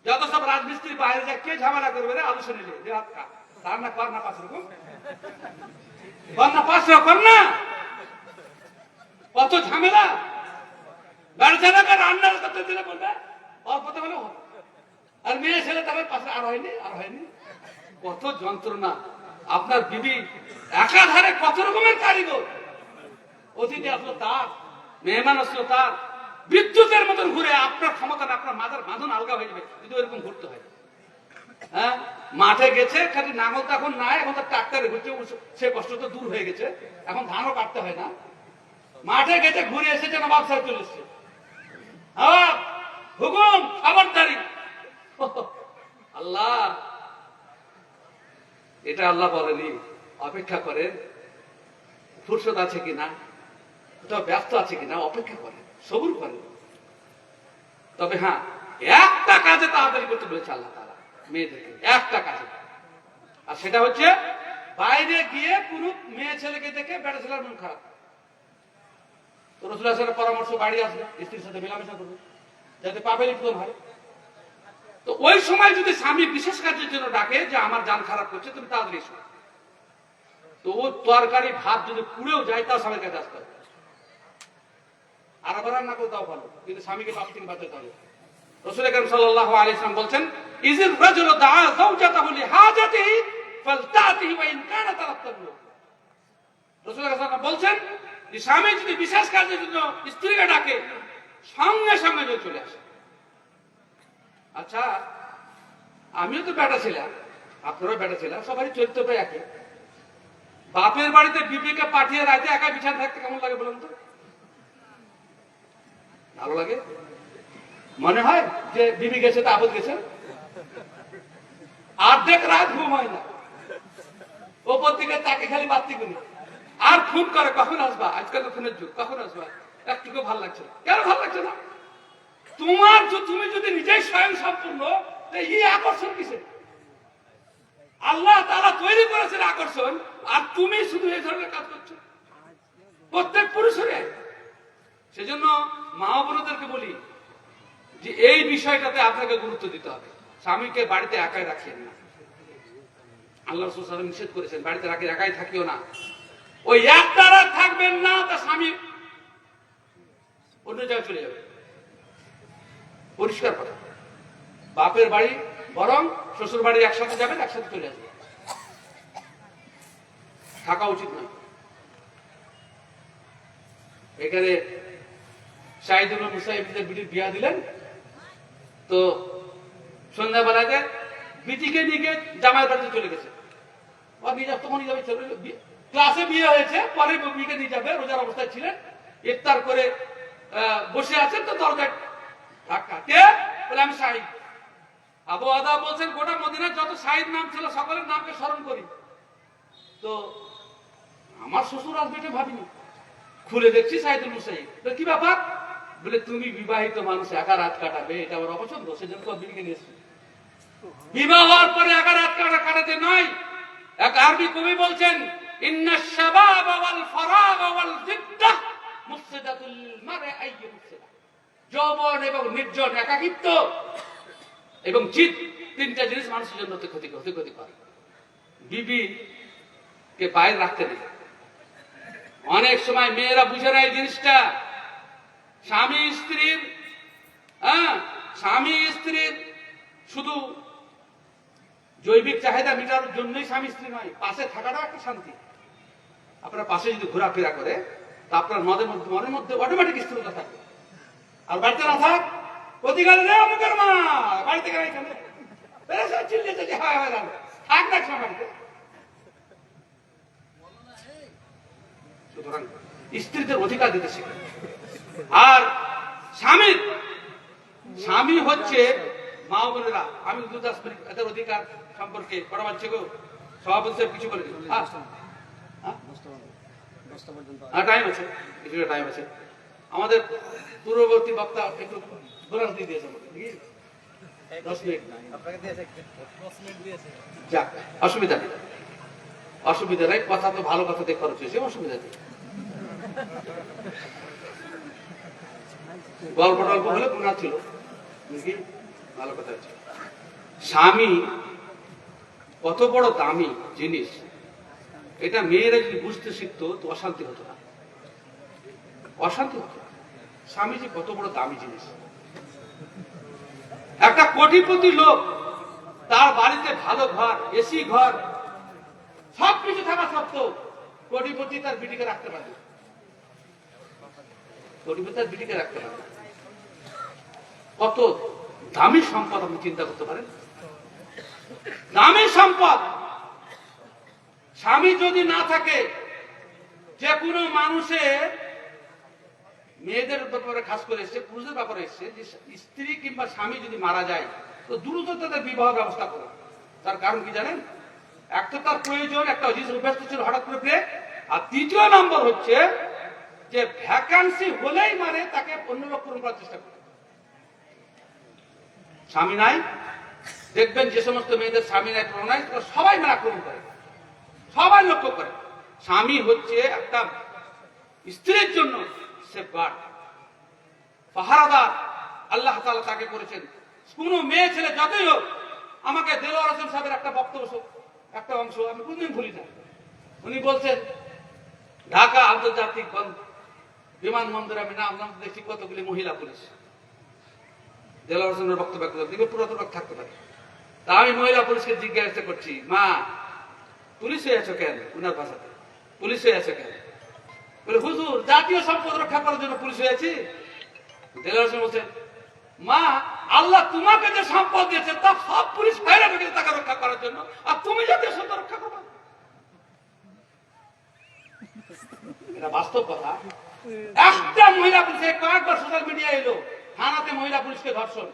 যত সব রাজমিস্ত্রি বাইরে যায়, কে ঝামেলা করবে রে, আলু শুনে রান্না কর না 5 রকম, কর না 5 রকম, না কত ঝামেলা। গাড়িচালকের রান্না করতে দিলে বলবে অল্পতে হলেও হবে, আর মেয়ে ছেলে তাদের পাশে আর হয়নি, কত যন্ত্রণা। আপনার বিবি একাধারে কত রকমের কারিগর, অতিথি আসলো তার, মেহমান আসলো তার, বিদ্যুতের মতন ঘুরে, আপনার ক্ষমতা না, আপনার মাথার বাঁধন আলগা হয়ে যাবে যদি ওইরকম ঘুরতে হয়। হ্যাঁ, মাঠে গেছে, খালি নাঙল তো এখন নাই, এখন তো ট্রাক্টরে ঘুরছে, সে কষ্ট তো দূর হয়ে গেছে, এখন ধানও কাটতে হয় না। মাঠে গেছে, ঘুরে এসেছে, নবাব সাহেব চলে এসছে, হুকুম, খবরদারি। আল্লাহ, এটা আল্লাহ বলেনি, অপেক্ষা করে, ফুরসত আছে কিনা, ব্যস্ত আছে কিনা, অপেক্ষা করে, সবুর করে। তবে হ্যাঁ, একটা কাজে তাড়াতাড়ি করতে বলেছে আল্লাহ তাআলা মেয়েদেরকে, একটা কাজে, আর সেটা হচ্ছে বাইরে গিয়ে কোন মেয়ে ছেলেকে দেখে বেটা ছেলের মন খারাপ, তো রাসূলুল্লাহ সাল্লাল্লাহু আলাইহি ওয়াসাল্লামের পরামর্শ বাড়ি আসবে, স্ত্রীর সাথে মেলামেশা করবে যাতে পাপে লিপ্ত হয়। তো ওই সময় যদি স্বামী বিশেষ কাজের জন্য ডাকে যে আমার জান খারাপ করছে, তুমি তাড়াতাড়ি এসো, তো ও তরকারি ভাত যদি পুড়েও যায় তাও স্বামীর কাছে আসতে হবে। আর আবার রান্না করে তাও ভালো, কিন্তু স্বামীকে পাপ থেকে বাঁচাতে হবে। রাসূল আকরাম সাল্লাল্লাহু আলাইহি ওয়াসাল্লাম বলছেন, ইজির রাজুলু দাআ যাওজাতাহু লিহাজাতিহি ফালতাতিহি ওয়া ইন কানাত তারাত্তাবু। রাসূল আকরাম সাল্লাল্লাহু বলছেন যে স্বামী যদি বিশেষ কাজের জন্য স্ত্রীকে ডাকে, সঙ্গে সঙ্গে যদি চলে আসে। আচ্ছা, আমিও তো বেটা ছিলাম, আপনারাও বেটা ছিলাম, সবারই চরিত্র প্রায় একই। বাপের বাড়িতে বিবিকে পাঠিয়ে রাতে একা বিছানা থাকতে কেমন লাগে বলুন তো? ভালো লাগে? মনে হয় যে বিবি গেছে তো আপদ গেছে। অর্ধেক রাত ঘুম হয় না, ওপর দিকে তাকে খালি বাত্তি গুনি আর ফোন করে, কখন আসবা, আজকাল তো ফোনের যুগ, কখন আসবা, একটুকু ভালো লাগছে না। কেন ভালো লাগছে না? তুমি যদি নিজেই স্বয়ং সম্পূর্ণ, এই আকর্ষণ কিসে? আল্লাহ তাআলা তৈরি করেছেন আকর্ষণ, আর তুমি শুধু এই ধরনের কাজ করছো প্রত্যেক পুরুষের। সেজন্য মা বোনদেরকে বলি যে এই বিষয়টাতে আপনাকে গুরুত্ব দিতে হবে। স্বামীকে বাড়িতে একাই রাখিয়েন না, আল্লাহ রাসূল সাল্লাল্লাহু আলাইহি ওয়াসাল্লাম নিষেধ করেছেন বাড়িতে রাখি একাই থাকিও না। ওই একটা রাত থাকবেন না, তা স্বামী অন্য জায়গায় চলে যাবে। পরিষ্কার কথা, বাপের বাড়ি বরং শ্বশুর বাড়ি একসাথে যাবেন, একসাথে চলে আসবেন, থাকা উচিত নয়। এখানে শাহিদুল মুসাইবদের বিটির বিয়া দিলেন, তো সন্ধ্যাবেলাতে বিটিকে নিয়ে জামাই বাড়িতে চলে গেছে। ও নিয়ে যাবে, তখনই যাবে, ক্লাসে বিয়ে হয়েছে, পরে বিয়েকে নিয়ে যাবে, রোজার অবস্থায় ছিলেন, ইফতার করে বসে আছেন, তো দরজায় ধাক্কা। কে বলে? আমি শাহিদ। আবু আদা বলছেন গোটা মদিনার যত শাহিদ নাম ছিল সকলের নামকে স্মরণ করি, তো আমার শ্বশুর আসবে এটা ভাবিনি। খুলে দেখছি শাহিদুল মুসাইব। কি ব্যাপার? বলে তুমি বিবাহিত মানুষ, একা রাত কাটাবে, এটা আমার অপছন্দ, সেজন্য তো বিবিকে নিয়ে এসেছি। বিবাহ হওয়ার পরে একা রাত কাটাতে নয়। এক আরবি কবি বলছেন, ইন্নাশ শাবাব ওয়াল ফারাগ ওয়াল জিদ্দাহ মুফসিদাতুল মার'i আইয়ু মুফসিদা। যৌবন এবং নির্জন, একাকিত্ব এবং জিদ, তিনটা জিনিস মানুষের জন্য ক্ষতিকর। বিবি কে বাইরে রাখতে নেই। অনেক সময় মেয়েরা বুঝে না এই জিনিসটা। স্বামী স্ত্রীর শুধু জৈবিক চাহিদা মেটানোর জন্যই স্বামী স্ত্রী নয়, পাশে থাকাটাও একটা শান্তি। আপনার পাশে যদি ঘোরাফেরা করে, তা আপনার মনের মধ্যে অটোমেটিক স্থিরতা থাকবে। আর বাড়িতে না থাক, প্রতিকালে রে অমুকের মা বাড়িতে গেলে চিল্লে চিল্লে হয় থাক না বাড়িতে। সুতরাং স্ত্রীদের অধিকার দিতে শিখে। আর স্বামী হচ্ছে মা বোনেরা, আমি এদের অধিকার সম্পর্কে পড়া হচ্ছে গো, সভাপতি সাহেব কিছু বলে টাইম আছে, কিছুটা টাইম আছে। আমাদের পূর্ববর্তী বক্তা একটু বোনাস দিয়ে দিয়েছে, 10 মিনিট যাক, অসুবিধা নেই, কথা তো ভালো কথা দিয়ে খরচ হয়েছে, অসুবিধা নেই। গল্প টল্প হলে গুণা ছিল, ভালো কথা আছে। স্বামী কত বড় দামি জিনিস, এটা মেয়েরা যদি বুঝতে শিখতো তো অশান্তি হতো না। স্বামী যে কত বড় দামি জিনিস। একটা কোটিপতি লোক, তার বাড়িতে ভালো ঘর, এসি ঘর, সবকিছু থাকা সত্ত্বেও কোটিপতি তার বিটিকে রাখতে পারে। কত দামি সম্পদ আপনি চিন্তা করতে পারেন। দামি সম্পদ। স্বামী যদি না থাকে, যে কোনো মানুষের, মেয়েদের ব্যাপারে খাস করে এসছে, পুরুষদের ব্যাপারে এসছে, যে স্ত্রী কিংবা স্বামী যদি মারা যায় তো দ্রুত তাদের বিবাহ ব্যবস্থা করে। তার কারণ কি জানেন? এক তো তার প্রয়োজন, একটা অভ্যস্ত ছিল হঠাৎ করে পেয়ে, আর তৃতীয় নম্বর হচ্ছে যে ভ্যাকান্সি হলেই মানে তাকে অন্য লোক পূরণ করার চেষ্টা করে। স্বামী নাই, দেখবেন যে সমস্ত মেয়েদের স্বামী নাই, প্রণয়, সবাই মানে আক্রমণ করে, সবাই লক্ষ্য করে। স্বামী হচ্ছে একটা স্ত্রীর জন্য সেফগার্ড, পাহারাদার। আল্লাহ তাআলা তাকে করেছেন। কোন মেয়ে ছেলে যতই হোক, আমাকে দেলোয়ার হোসেন সাহেবের একটা বক্তব্য, একটা অংশ আমি কোনদিন ভুলি না। উনি বলছেন ঢাকা আন্তর্জাতিক বিমানবন্দরে আমি নাম দেখছি কতগুলি মহিলা পুলিশ। দেলোয়ার হোসেনের বক্তব্য পুরাতন থাকতে পারে। তা আমি মহিলা পুলিশকে জিজ্ঞাসা করছি, মা পুলিশ হয়ে আছো কেন? উনার ভাষাতে পুলিশ হয়ে আছো কেন? বলে হুজুর জাতীয় সম্পদ রক্ষা করার জন্য পুলিশ হয়েছি। দেলোয়ার হোসেন বলছেন, মা আল্লাহ তোমাকে যে সম্পদ দিয়েছে তা সব পুলিশ হয়ে গেছে তাকে রক্ষা করার জন্য, আর তুমি জাতীয় সম্পদ রক্ষা করবে। এটা বাস্তব কথা। একটা মহিলা পুলিশ কয়েকবার সোশ্যাল মিডিয়া এলো, থানাতে মহিলা পুলিশকে ধর্ষণ।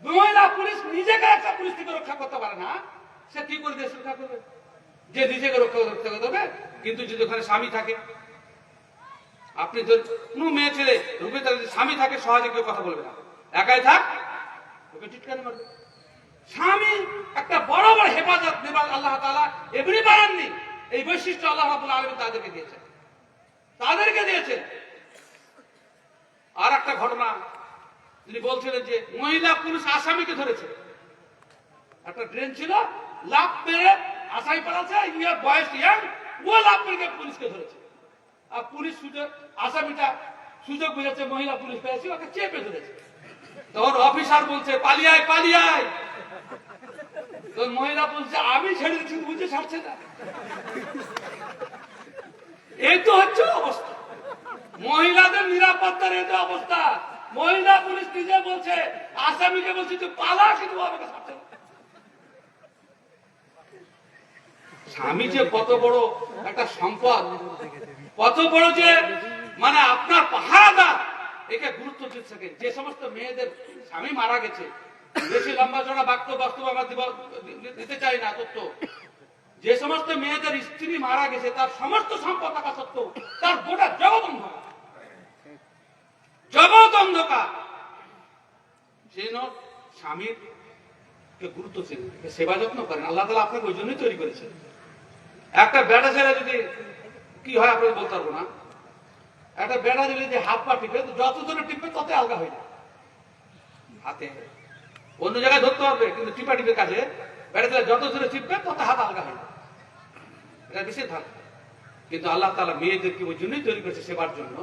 মহিলা পুলিশ নিজেকে একটা পুলিশ থেকে রক্ষা করতে পারে না, সে কি করে দেশ রক্ষা করবে? যে নিজেকে রক্ষা করতে হবে, কিন্তু যদি ওখানে স্বামী থাকে, আপনি কোন মেয়ে ছেলে রূপে তার স্বামী থাকে, সহজে কেউ কথা বলবে না। একাই থাক, ওকে চিৎকার মারবে। স্বামী একটা বড় বড় হেফাজত নেবার আল্লাহ তাআলা এমনি বানাননি। এই বৈশিষ্ট্য আল্লাহ রাব্বুল আলামিন তাদেরকে দিয়েছেন, তাদেরকে দিয়েছেন। আর একটা ঘটনা তিনি বলছিলেন যে মহিলা পুলিশ আসামিকে ধরেছে। একটা ট্রেন ছিল, লাফ মেরে আসামি পালাচ্ছে, ইয়ার বয়স ইয়াং, ও লাফ মেরে পুলিশকে ধরেছে। আর পুলিশ আসামিটা সুযোগ বুঝেছে, মহিলা পুলিশ পেয়েছে, ওকে চেপে ধরেছে। তখন অফিসার বলছে পালিয়ায় পালিয়ায়। তখন মহিলা বলছে আমি ছেড়ে দিচ্ছি, বুঝে ছাড়ছে না। এই তো হচ্ছে অবস্থা, মহিলাদের নিরাপত্তার এই তো অবস্থা। মহিলা পুলিশ নিজে বলছে, আসামিকে বলছে তুই পালা, কিন্তু আমাকে ছাড়ছে না। স্বামী যে কত বড় একটা সম্পদ, কত বড় যে মানে আপনার পাহারাদার, একে গুরুত্ব দিচ্ছে। যে সমস্ত মেয়েদের স্বামী মারা গেছে, বেশি লম্বা চড়া বাস্তব আমরা দিতে চাই না তথ্য, যে সমস্ত মেয়েদের স্ত্রী মারা গেছে তার সমস্ত সম্পদ থাকা সত্ত্বেও তার গোটা জগৎ অন্ধকার, জগৎ অন্ধকার। সেই স্বামীর গুরুত্ব ছিল, সেবা যত্ন করেন। আল্লাহ তাআলা আপনাকে ওই জন্যই তৈরি করেছেন। একটা বেটা ছেলে যদি কি হয় আপনাকে বলতে পারবো না, একটা বেটা দিলে যে হাত পা টিপে, যত জনে টিপবে তত আলগা হয়ে যায়। হাতে অন্য জায়গায় ধরতে পারবে, কিন্তু টিপা টিপের কাজে বেটা ছেলে যত জনে টিপবে তত হাত আলগা হয়ে যায়। এটা বিশেষ ধারণা। কিন্তু আল্লাহ তাআলা মেয়েদেরকে ওই জন্যই তৈরি করেছে, সেবার জন্য।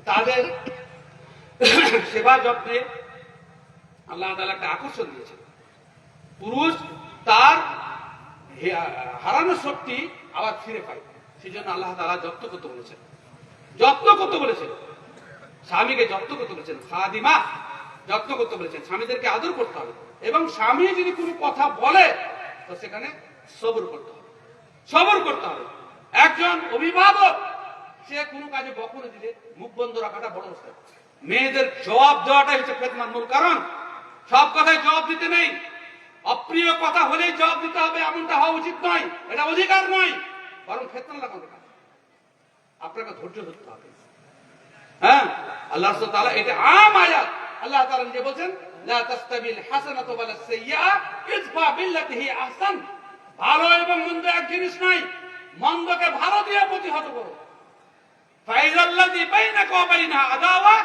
তাদের সেবা যত্নে আল্লাহ তাআলা একটা আকর্ষণ দিয়েছে। পুরুষ তার হারানো শক্তি আবার ফিরে পায়, সেই জন্য আল্লাহ তাআলা যত্ন করতে বলেছেন, যত্ন করতে বলেছেন। স্বামীকে যত্ন করতে বলেছেন, খাদিমা যত্ন করতে বলেছেন। স্বামীদেরকে আদর করতে হবে, এবং স্বামী যদি কোনো কথা বলে তো সেখানে সবর করতে হবে, সবর করতে হবে। একজন অভিভাবক সে কোনো কাজে বকুনি দিলে মুখ বন্ধ রাখাটা বড় অবস্থা। মেয়েদের জবাব দেওয়াটাই হচ্ছে ফিতনার মূল কারণ। সব কথায় জবাব দিতে নেই, অপ্রিয় কথা হলেই জবাব দিতে হবে এমনটা হওয়া উচিত নয়, এটা অধিকার নয়, বরং ফিতনা লাগানো কাজ। আপনাকে ধৈর্য ধরতে হবে। হ্যাঁ, আল্লাহ সুবহানাহু ওয়া তাআলা এটা আম আয়াত। আল্লাহ তাআলা নিজে বলেন লা তাস্তাবিল হাসানাতু ওয়ালা সাইয়্যা ইদফা বিল্লাতি হি আহসান। ভালো এবং মন্দ এক জিনিস নয়, মন্দকে ভালো দিয়ে প্রতিহত করো। ফাইজাল্লাযী বাইনাকা ওয়া বাইনাহা আদাওয়া,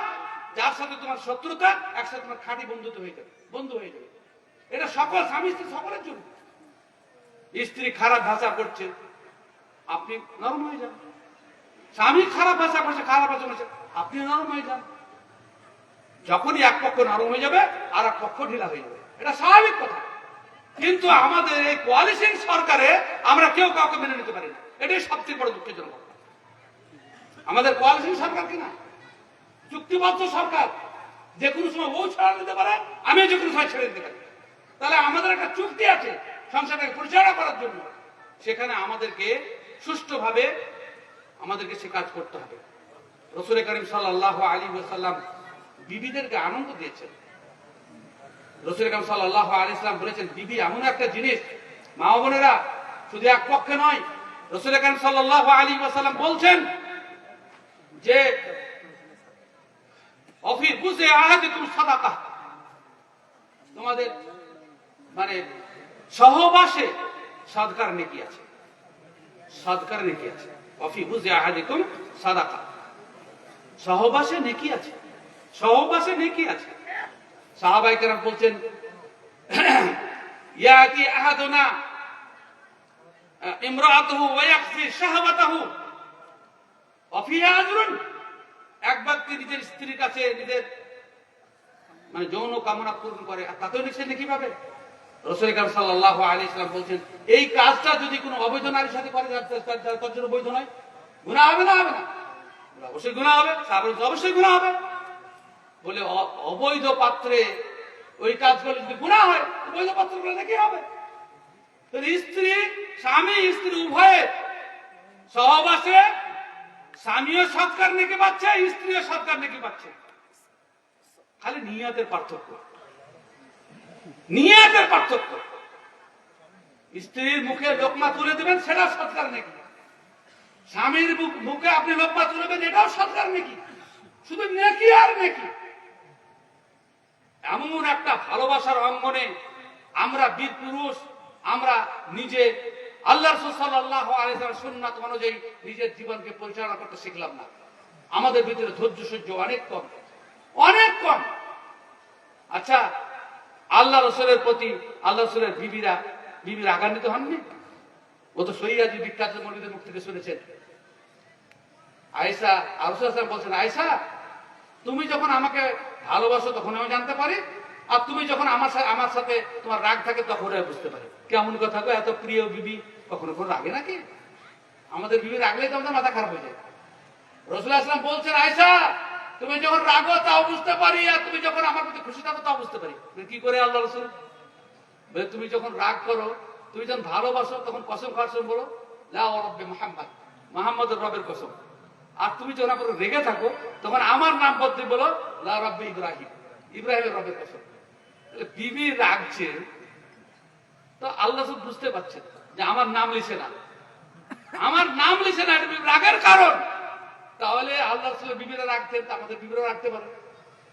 যার সাথে তোমার শত্রুতা একসাথে তোমার খাঁটি বন্ধুত্ব হয়ে যাবে, বন্ধু হয়ে যাবে। এটা সকল স্বামী স্ত্রী সকলের জন্য। স্ত্রী খারাপ ভাষা করছে, আপনি নরম হয়ে যান। স্বামী খারাপ ভাষা করছে, খারাপ ভাষা করছে, আপনি নরম হয়ে যান। যখনই এক পক্ষ নরম হয়ে যাবে আর এক পক্ষ ঢিলা হয়ে যাবে, এটা স্বাভাবিক কথা। কিন্তু আমাদের এই কোয়ালিশন সরকারে আমরা কেউ কাউকে মেনে নিতে পারি না, এটাই সবচেয়ে বড় দুঃখজনক কথা। আমাদের কোয়ালিশন সরকার কিনা চুক্তিবদ্ধ সরকার, যে কোনো সময় ও ছেড়ে দিতে পারে, আমি যে কোনো সময় ছেড়ে দিতে পারি। তাহলে আমাদের একটা চুক্তি আছে সংসারটাকে পরিচালনা করার জন্য, সেখানে আমাদেরকে সুষ্ঠুভাবে আমাদেরকে সে কাজ করতে হবে। রাসূল করিম সাল্লাল্লাহু আলাইহি ওয়াসাল্লাম বিবিদেরকে আনন্দ দিয়েছেন। রাসূল করিম সাল্লাল্লাহু আলাইহি ওয়াসাল্লাম বলেছেন, বিবি এমন একটা জিনিস, মা ও বোনেরা শুধু এক পক্ষে নয়। রাসূল করিম সাল্লাল্লাহু আলাইহি ওয়াসাল্লাম বলছেন যে অফি বুযে আহাদিকুম সাদাকা, তোমাদের মানে সহবাসে সদকার নেকি আছে। সাদকার নেকি আছে। ওয়াফি বুজি আহাদিকুম সাদাকা, সহবাসে নেকি আছে, সহবাসে নেকি আছে। সাহাবায়ে কেরাম বলছেন ইয়াতি আহাদুনা ইমরাআতুহু ওয়া ইয়াকফি শাহওয়াতাহু ওয়া ফিহা আজরুন, এক ব্যক্তি নিজের স্ত্রীর কাছে নিজের মানে যৌন কামনা পূরণ করে আর তাতেও সে নেকি পাবে। রাসূল আকরাম সাল্লাল্লাহু আলাইহি ওয়াসাল্লাম বলছেন এই কাজটা যদি কোনো অবৈধ নারীর সাথে করে তার জন্য বৈধ নয়, গুনাহ হবে না? হবে না, অবশ্যই গুনাহ হবে, অবশ্যই গুনাহ হবে। বলে অবৈধ পাত্রে ওই কাজগুলো যদি গুনাহ হয়, বৈধ পাত্রগুলো নাকি হবে। তো স্ত্রী, স্বামী স্ত্রী উভয়ে সহবাসে স্বামীও সৎকার নাকি পাচ্ছে, স্ত্রীও সৎকার নাকি পাচ্ছে। খালি নিয়তের পার্থক্য, নিয়তের পার্থক্য। স্ত্রীর মুখে লোকমা তুলে দেবেন সেটা সৎকার নাকি, স্বামীর মুখে আপনি লোকমা তুলবেন এটাও সৎকার নাকি, শুধু নেকি আর নেকি। এমন একটা ভালোবাসার অঙ্গনে আমরা বীর পুরুষ, আমরা নিজে আল্লাহ রাসূল সাল্লাল্লাহু আলাইহি ওয়াসাল্লাম সুন্নাত অনুযায়ী নিজের জীবনকে পরিচালনা করতে শিখলাম না। আমাদের ভিতরে ধৈর্য সহ্য অনেক কম, অনেক কম। আচ্ছা, আল্লাহ রাসূলের প্রতি আল্লাহ রাসূলের বিবিরা রাগান্বিত হননি? ও তো সহিহাদি বিখ্যাত মৌলবীদের মুখ থেকে শুনেছেন। আয়েশা, রাসূল সাল্লাল্লাহু আলাইহি ওয়াসাল্লাম বলছেন, আয়েশা তুমি যখন আমাকে ভালোবাসো তখন আমি জানতে পারি, আর তুমি যখন আমার সাথে তোমার রাগ থাকে তখন আমি বুঝতে পারি। কেমন কথা গো, এত প্রিয় বিবি কখনো কোনো রাগে নাকি? আমাদের বিবি রাগলেই তো আমাদের মাথা খারাপ হয়ে যায়। রাসূল সাল্লাল্লাহু আলাইহি ওয়াসাল্লাম বলছেন, আয়েশা তুমি যখন রাগো তাও বুঝতে পারি, আর তুমি যখন আমার প্রতি খুশি থাকো তাও বুঝতে পারি। কি করে আল্লাহ রাসূল? তুমি যখন রাগ করো, তুমি যখন ভালোবাসো তখন কসম খাওয়ার সময় বলো লা ওয়া রাব্বি মুহাম্মদ, মুহাম্মদের রবের কসম। আর তুমি যখন আমার রেগে থাকো তখন আমার নাম বদলে বলো লা রাব্বি ইব্রাহিম, ইব্রাহিমের রবের কসম। বিবি রাগছে তো আল্লাহ সব বুঝতে পারছেন যে আমার নাম লিখে না, আমার নাম লিখে না, এটা রাগের কারণ। তাহলে আল্লাহ রাসূলের বিবিরা রাখতেন, আমাদের বিবিরা রাখতে পারে।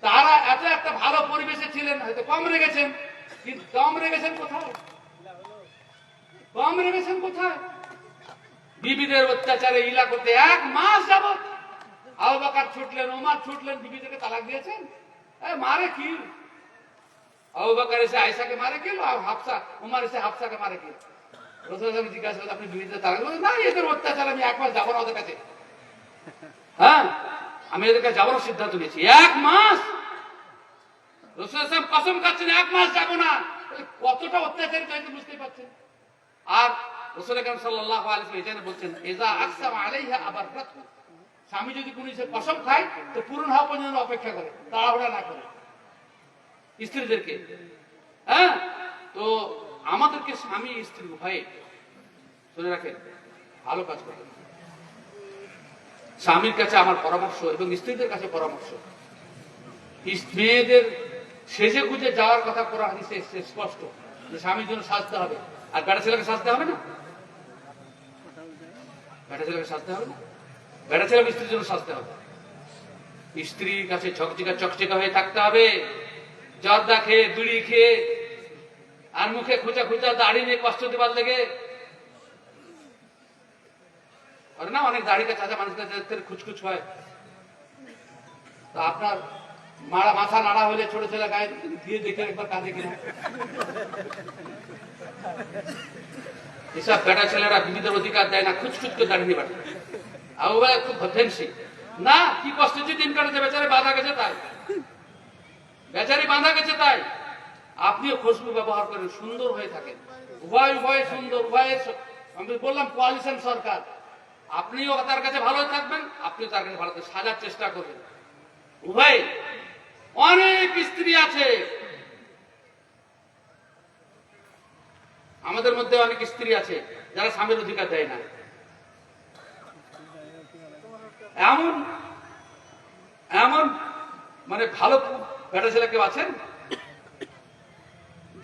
তারা এত একটা ভালো পরিবেশে ছিলেন, হয়তো কম রেগেছেন, কিন্তু কম রেগেছেন কোথায়? কম রেগেছেন কোথায়? বিবিদের অত্যাচারে ইলা করতে 1 মাস যাবত আবু বকর ছুটলেন, ওমর ছুটলেন, বিবিদেরকে তালাক দিয়েছেন। মারে কি? আবু বকর এসে আয়েশাকে মারে কি, আর হাফসা, ওমর এসে হাফসাকে মারে কি? রাসূল সাল্লাল্লাহু জিজ্ঞাসা করলেন আপনি বিবিদের তালাক দিলেন? না, এদের অত্যাচার আমি 1 মাস যাবো না ওদের কাছে। হ্যাঁ, আমি এদের কাছে যাওয়ার সিদ্ধান্ত নিয়েছি। 1 মাস রাসূল সাল্লাল্লাহু আলাইহি ওয়াসাল্লাম কসম খাচ্ছেন 1 মাস যাবো না। কতটা অত্যাচারিত হয়তো বুঝতে পারছেন। আর রাসূল আকরাম সাল্লাল্লাহু আলাইহি ওয়াসাল্লাম এখানে বলছেন ইজা আকসামা আলাইহা আবাররাতু, স্বামী যদি কোনো কিছু কসম খায় তো পূরণ হওয়া পর্যন্ত অপেক্ষা করে, তাড়াহুড়া না করে স্ত্রীদেরকে। হ্যাঁ, তো আমাদেরকে স্বামী স্ত্রী উভয়ে শুনে রাখেন ভালো কাজ করবেন। স্বামীর কাছে আমার পরামর্শ এবং স্ত্রীদের কাছে পরামর্শ, মেয়েদের সেজে গুজে যাওয়ার কথা কোরআন হাদিসে স্পষ্ট যে স্বামীর জন্য সাজতে হবে। আর বেটা ছেলেকে সাজতে হবে না, বেটা ছেলেকে সাজতে হবে না, বেটা ছেলে স্ত্রীর জন্য সাজতে হবে। স্ত্রীর কাছে ঝকঝকা চকচকা হয়ে থাকতে হবে, জর্দা খেয়ে বিড়ি খেয়ে আর মুখে খোঁচা খোঁচা দাড়ি নিয়ে কষ্ট দেবার লেগে না, অনেক দাড়িটা চাচা মানুষের খুচখুচ হয়। তো আপনার মাথা নাড়া হলে ছোট ছেলে গায়ে দিয়ে দেখে একবার কাঁদে কিনা। এসব বেটা ছেলেরা বিবিদের অধিকার দেয় না, খুচখুচ করে দাঁড়িয়ে বাড়ি আবু ভাই খুব ভেন্সি না, কি কষ্ট যে দিন কাটাতে, বেচারে বাঁধা গেছে তাই, বেচারি বাঁধা গেছে তাই। আপনিও খুশবু ব্যবহার করেন, সুন্দর হয়ে থাকেন, উভয় সুন্দর, উভয়ের আমি বললাম কোয়ালিশন সরকার। আপনিও তার কাছে ভালো থাকবেন, আপনিও তার কাছে ভালো সাজার চেষ্টা করবেন উভয়। অনেক স্ত্রী আছে আমাদের মধ্যে, অনেক স্ত্রী আছে যারা স্বামীর অধিকার দেয় না। এমন এমন মানে ভালো বেটা ছেলে কেউ আছেন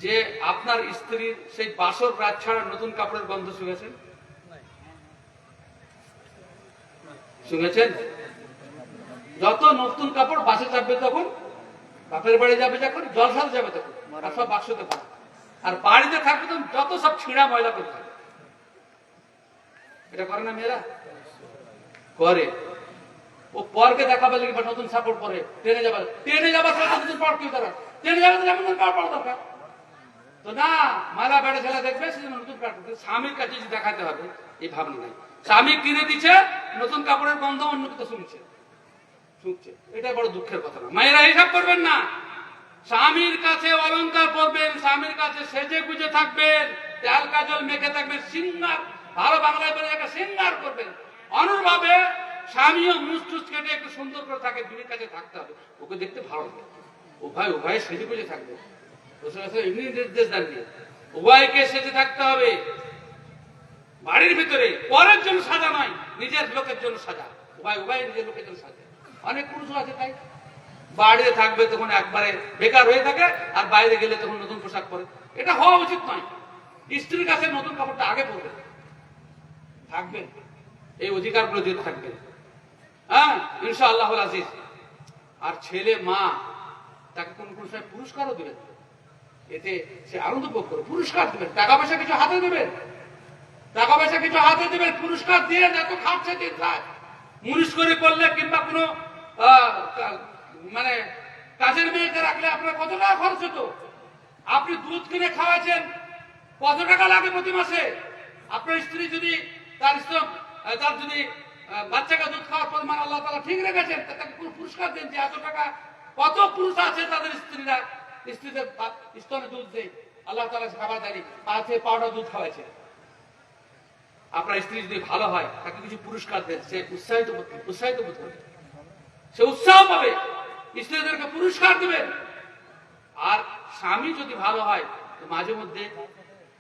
যে আপনার স্ত্রীর সেই বাসর রাত ছাড়া নতুন কাপড়ের গন্ধ শুনেছেন? শুনেছেন? যত নতুন কাপড় বাসে চাপবে তখন, বাপের বাড়ি যাবে যখন, জলসাল যাবে তখন, আর সব বাক্সতে পাবে। আর বাড়িতে থাকবে তখন যত সব ছিঁড়া ময়লা করে থাকবে। এটা করে না মেয়েরা? করে। ও পরকে দেখাবে লাগে নতুন সাপোর্ট করে ট্রেনে যাবার নতুন পর কি দরকার? ট্রেনে যাবে নতুন পর দরকার তো না। মালা বেড়ে ছেলে দেখবে সেজন্য নতুন কাপড়। স্বামীর কাছে যদি দেখাতে হবে এই ভাবনা নাই। স্বামী কিনে দিচ্ছে, নতুন কাপড়ের গন্ধ অন্য কিছু শুনছে। এটা বড় দুঃখের কথা না? মায়েরা হিসাব করবেন না। স্বামীর কাছে অলংকার পরবেন, স্বামীর কাছে সেজে গুজে থাকবেন, তেল কাজল মেখে থাকবেন, সিঙ্গার, ভালো বাংলায় বলে একটা সিঙ্গার করবেন। অনুরূপভাবে স্বামীও মুসটুস কেটে একটু সুন্দর করে থাকে, বিবির কাছে থাকতে হবে, ওকে দেখতে ভালো লাগে। উভয় সেজে গুজে থাকবে। এমনি নির্দেশ দেননি, উভয়কে সেজে থাকতে হবে। বাড়ির ভিতরে পরের জন্য সাজা নয়, নিজের লোকের জন্য সাজা। উভয় নিজের লোকের জন্য সাজা। অনেক পুরুষ আছে তাই বাড়িতে থাকবে তখন একবারে বেকার হয়ে থাকে, আর বাইরে গেলে তখন নতুন পোশাক পরে। এটা হওয়া উচিত নয়। স্ত্রীর কাছে নতুন কাপড়টা আগে পরবে, থাকবে, এই অধিকারগুলো দিতে থাকবে। হ্যাঁ, ইনশাআল্লাহ আজিজ। আর ছেলে মা তাকে কোন কোন সময় পুরস্কারও দেবেন, এতে সে আনন্দ ভোগ করে। পুরস্কার দেবেন, টাকা পয়সা কিছু হাতে দেবেন, পুরস্কার দিয়ে এত খাচ্ছে দিন রাত মুনিশ করে করলে, কিংবা কোনো মানে কাজের মেয়েকে রাখলে আপনার কত টাকা খরচ হতো? আপনি দুধ কিনে খাওয়াচ্ছেন, কত টাকা লাগে প্রতি মাসে? আপনার স্ত্রী যদি তার যদি বাচ্চাকে দুধ খাওয়ার পরিমাণ আল্লাহ তাআলা ঠিক রেখেছেন, তাকে কোনো পুরস্কার দেন যে এত টাকা। কত পুরুষ আছে তাদের স্ত্রীদের স্তনে দুধ দেয়, আল্লাহ তাআলা খাবার দেয়নি, আছে পাউডার দুধ খাওয়াচ্ছে। আপনার স্ত্রী যদি ভালো হয়, তাকে কিছু পুরস্কার দেন, সে উৎসাহিত বোধ করবে, সে উৎসাহ পাবে। স্ত্রীদেরকে পুরস্কার দেবেন। আর স্বামী যদি ভালো হয়, তো মাঝে মধ্যে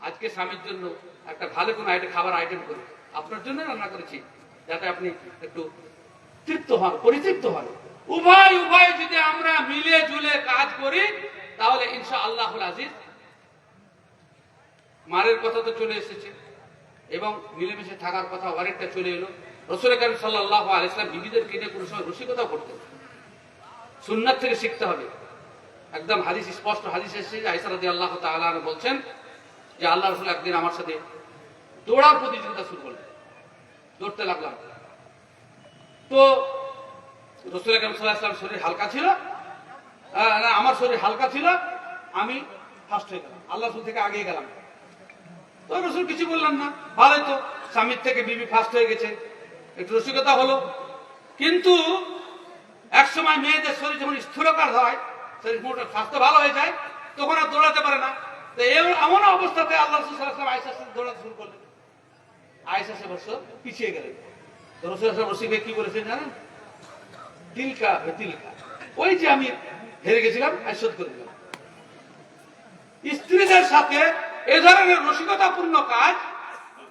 আজকে স্বামীর জন্য একটা ভালো কোনো খাবার আইটেম করি, আপনার জন্য রান্না করেছি, যাতে আপনি একটু তৃপ্ত হন, পরিতৃপ্ত হন। উভয় যদি আমরা মিলে জুলে কাজ করি, তাহলে ইনশাআল্লাহুল আজিজ মারের কথা তো চলে এসেছে, এবং মিলেমিশে থাকার কথা অনেকটা চলে এলো। রাসূল কারীম সাল্লাল্লাহু আলাইহি ওয়াসাল্লাম বিবিদেরকে নিয়ে কোনো সময় রসিকতা করতেন। সুন্নাত থেকে শিখতে হবে। একদম হাদিস, স্পষ্ট হাদিস এসেছে যে আয়েশা রাদিয়াল্লাহু তাআলা আনহা বলছেন যে আল্লাহ রাসূল একদিন আমার সাথে দৌড়ার প্রতিযোগিতা শুরু করলেন। দৌড়তে লাগলাম, তো রাসূল কারীম সাল্লাল্লাহু আলাইহি ওয়াসাল্লাম শরীর হালকা ছিল, আমার শরীর হালকা ছিল, আমি ফার্স্ট হয়ে গেলাম, আল্লাহ রাসূল থেকে আগিয়ে গেলাম। তো রাসূল কিছু বললেন না, ভালোই তো, স্বামীর থেকে বিবি ফার্স্ট হয়ে গেছে, একটু রসিকতা হলো। কিন্তু এক সময় মেয়েদের শরীর যখন স্থূলকার হয়, শরীর স্বাস্থ্য ভালো হয়ে যায়, তখন আর দৌড়াতে পারে না। তো এমন অবস্থাতে আল্লাহ রাসূল সাল্লাল্লাহু আলাইহি ওয়াসাল্লাম আয়েশার সাথে দৌড়াতে শুরু করলেন। আয়েশা সে বছর পিছিয়ে গেলেন। তো রাসূল সাল্লাল্লাহু আলাইহি ওয়াসাল্লাম কি বলেছেন জানেন? তিলকা, ওই যে আমি হেরে গেছিলাম, আমি শোধ করে দিলাম। স্ত্রীদের সাথে এ ধরনের রসিকতাপূর্ণ কাজ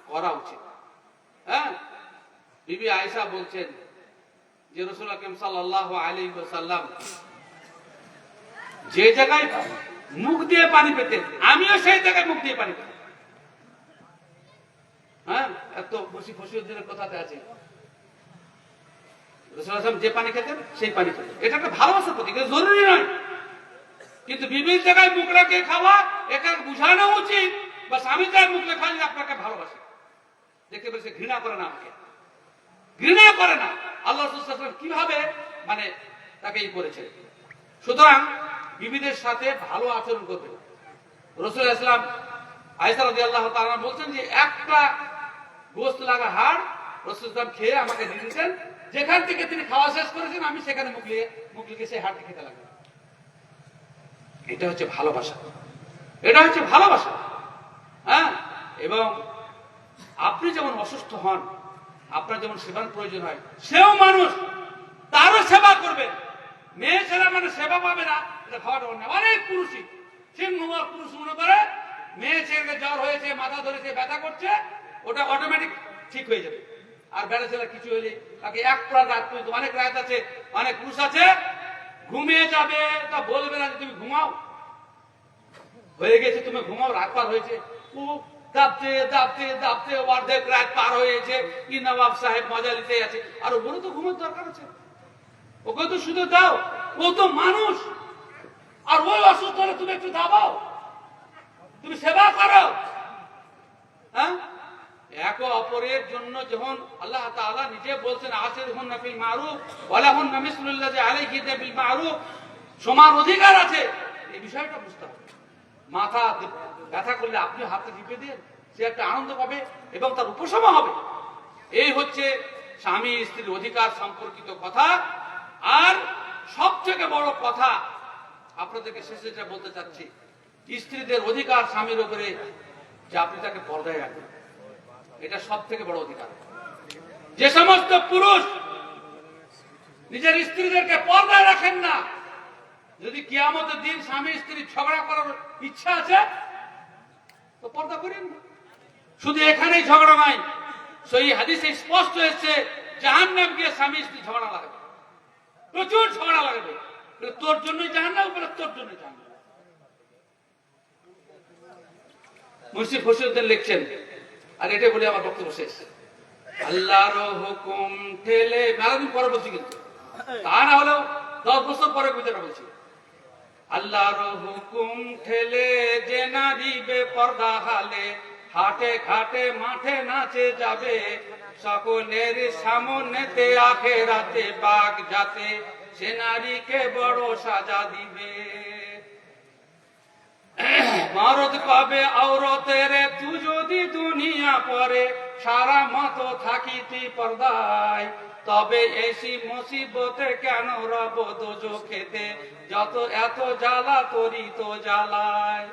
করা উচিত। হ্যাঁ, বিবি আয়েশা বলছেন যে রাসূল আকরাম সাল্লাল্লাহু আলাইহি ওয়াসাল্লাম যে জায়গায় মুখ দিয়ে পানি পেতেন, আমিও সেই জায়গায় মুখ দিয়ে পানি পেতাম। হ্যাঁ, এত বসি ফসিদের কথাতে আছে। রাসূল সাল্লাল্লাহু যে পানি খেতেন সেই পানি খেতেন। এটা একটা ভালোবাসার প্রতীক, এটা জরুরি নয়। কিন্তু বিবির জায়গায় মুখ রেখে খাওয়া, এটা বুঝানো উচিত, বা স্বামী জায়গায় মুখ রেখে খাওয়া আপনাকে ভালোবাসে। দেখতে পেয়েছে, ঘৃণা করে না, আমাকে ঘৃণা করে না। আল্লাহ রাসূল সাল্লাল্লাহু আলাইহি ওয়াসাল্লাম কিভাবে মানে তাকে ই করেছে। সুতরাং বিবিদের সাথে ভালো আচরণ করবে। রাসূল ইসলাম আয়েশা রাদিয়াল্লাহু তাআলা বলছেন যে একটা গোশত লাগা হাড় রাসূল ইসলাম খেয়ে আমাকে দিয়ে দিতেন, যেখান থেকে তিনি খাওয়া শেষ করেছেন আমি সেখানে মুখ লিখে সেই হাড়টি খেতে লাগলাম। এটা হচ্ছে ভালোবাসা, এটা হচ্ছে ভালোবাসা। হ্যাঁ, এবং আপনি যেমন অসুস্থ হন, আপনার যেমন সেবার প্রয়োজন হয়, সেও মানুষ, তারও সেবা করবেন। মেয়ে ছেলে মানে সেবা পাবে না, এটা ভাবাটা অন্যায়। অনেক পুরুষই পুরুষ মনে করে মেয়ে ছেলেকে জ্বর হয়েছে, মাথা ধরেছে, ব্যথা করছে, ওটা অটোমেটিক ঠিক হয়ে যাবে। আর বেড়া ছেলে কিছু হলে তাকে এক প্রাণ রাত পর্যন্ত, অনেক রাত আছে, অনেক পুরুষ আছে ঘুমিয়ে যাবে, তা বলবে না যে তুমি ঘুমাও, হয়ে গেছে তুমি ঘুমাও, রাত পার হয়েছে। ও দাবতে দাবতে দাবতে অর্ধেক রাত পার হয়েছে, কি নবাব সাহেব মজা নিতে আছে, আর ওগুলো তো ঘুমার দরকার আছে, ওকে তো শুধু দাও, ও তো মানুষ। আর ওই অসুস্থ হলে তুমি একটু দাবাও, তুমি সেবা করো। হ্যাঁ, একে অপরের জন্য যখন আল্লাহ তাআলা নিজে বলছেন আশিরহুন্না ফিল মারুফ ওয়া লাহুন্না মিসলুল্লাযী আলাইহিন্না বিল মারুফ, সমান অধিকার আছে, এই বিষয়টা বুঝতে হবে। মাথা ব্যথা করলে আপনি হাতে টিপে দেন, সে একটা আনন্দ পাবে এবং তার উপশম হবে। এই হচ্ছে স্বামী স্ত্রীর অধিকার সম্পর্কিত কথা। আর সব থেকে বড় কথা আপনাদেরকে শেষে যেটা বলতে চাচ্ছি, স্ত্রীদের অধিকার স্বামীর উপরে যে আপনি তাকে পর্দায় রাখবেন, এটা সব থেকে বড় অধিকার। যে সমস্ত পুরুষ নিজের স্ত্রীদেরকে পর্দায় রাখেন না, যদি কিয়ামতের দিন স্বামী স্ত্রী ঝগড়া করার ইচ্ছা আছে তো পর্দা করেন না। শুধু এখানেই ঝগড়া নাই, সহিহ হাদিসে স্পষ্ট হয়েছে জাহান্নাম গিয়ে স্বামী স্ত্রী ঝগড়া লাগবে, প্রচুর ঝগড়া লাগবে। তোর জন্যই জাহান্নাম, বলে তোর জন্যই জাহান্নাম। মুর্শিদ ফসিউদ্দিন লিখছেন, আর এটা বলে আমার বক্তব্য শেষ। আল্লাহর হুকুম ঠেলে, মেলাদিন পরে বলছি কিন্তু, তা না হলেও 10 বছর পরে বুঝাটা বলছি। আল্লাহর হুকুম ঠেলে যে নারী বেপরদা হালে হাটে ঘাটে মাঠে নাচে যাবে, সকলের সামনেতে আখেরাতে বাগ যাতে সে নারীকে বড় সাজা দিবে। মরদ কবে আওরতের তু যদি দুনিয়া পরে সারা মত থাকিতি পর্দায়, তবে এসি মুসিবতে কেন রব দোজখেতে যত এত জ্বালা তরি তো জ্বালায়।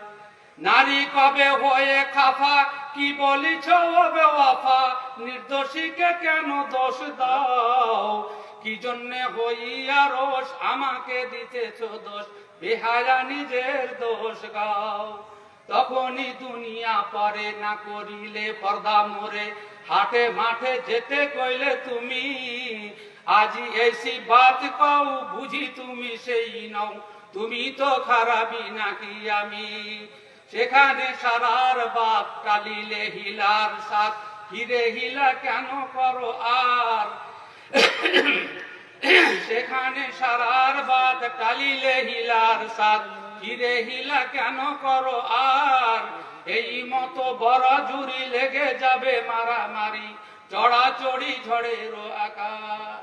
নারী কবে হয়ে খাফা কি বলিছ বেওয়াফা, নির্দোষীকে কেন দোষ দাও, কি জন্যে হইয়া রোষ আমাকে দিতেছ দোষ, বেহায়া নিজের দোষ গাও। তখনই দুনিয়া পরে না করিলে পর্দা মোরে, হাটে মাঠে যেতে কইলে তুমি, আজি এসি বাত কও বুঝি তুমি সেই নও, তুমি তো খারাপই নাকি আমি। সেখানে সারার বাপ টালিলে হিলার সাথ, হিরে হিলা কেন করো আর, সেখানে সারার বাদ টালিলে হিলার সাথ, হিরে হিলা কেন করো আর, এই মতো বড় জুরি লেগে যাবে মারামারি, চড়াচড়ি ঝড়ের আকার।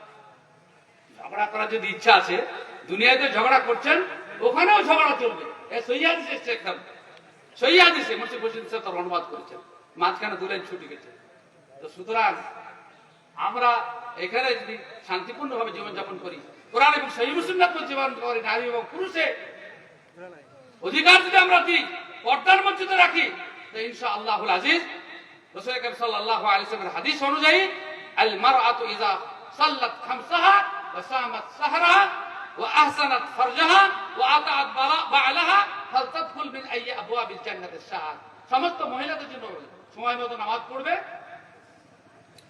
ঝগড়া করার যদি ইচ্ছা আছে, দুনিয়াতে ঝগড়া করছেন ওখানেও ঝগড়া চলবে। সহিহাদিসে মুর্শিদ ফসিউদ্দিন সাহেব তার অনুবাদ করেছেন, মাঝখানে 2 লাইন ছুটি গেছে। তো সুতরাং আমরা এখানে যদি শান্তিপূর্ণ ভাবে জীবনযাপন করি, কোরআন এবং সহিহ সুন্নাত জীবন করি, নারী এবং পুরুষে অধিকার যদি আমরা দিই, পর্দার মধ্যে রাখি, তো ইনশাআল্লাহুল আজিজ রাসূল আকরাম সাল্লাল্লাহু আলাইহি ওয়াসাল্লামের হাদিস অনুযায়ী আল মারআতু ইযা সাল্লাত খামসাহা ওয়া সামাত সাহরাহা ওয়া আহসানাত ফারজাহা ওয়া আতাআত বা'লাহা ফালতাদখুল মিন আইয়ি আবওয়াবিল জান্নাতিশ শাআ। সমস্ত মহিলাদের জন্য সময় মতো নামাজ পড়বে,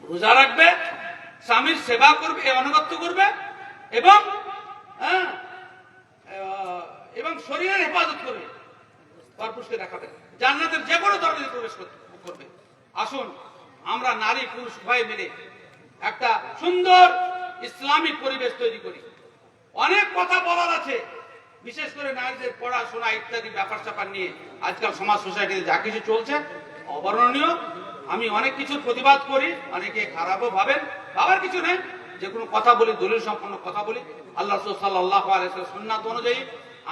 রোজা রাখবে, স্বামীর সেবা করবে, আনুগত্য করবে এবং এবং শরীরের হেফাজত করবে, পরপুরুষকে দেখাবে, জান্নাতের যে কোনো দরজায় প্রবেশ করবে। আসুন আমরা নারী পুরুষ উভয় মিলে একটা সুন্দর ইসলামিক পরিবেশ তৈরি করি। অনেক কথা বলার আছে, বিশেষ করে নারীদের পড়াশোনা ইত্যাদি ব্যাপার স্যাপার নিয়ে আজকাল সমাজ সোসাইটিতে যা কিছু চলছে অবর্ণনীয়। আমি অনেক কিছুর প্রতিবাদ করি, অনেকে খারাপও ভাবেন, ভাবার কিছু নেই। যে কোনো কথা বলি দলিল সম্পন্ন কথা বলি। আল্লাহ রাসূল সাল্লাল্লাহু আলাইহি ওয়াসাল্লাম সুন্নাত অনুযায়ী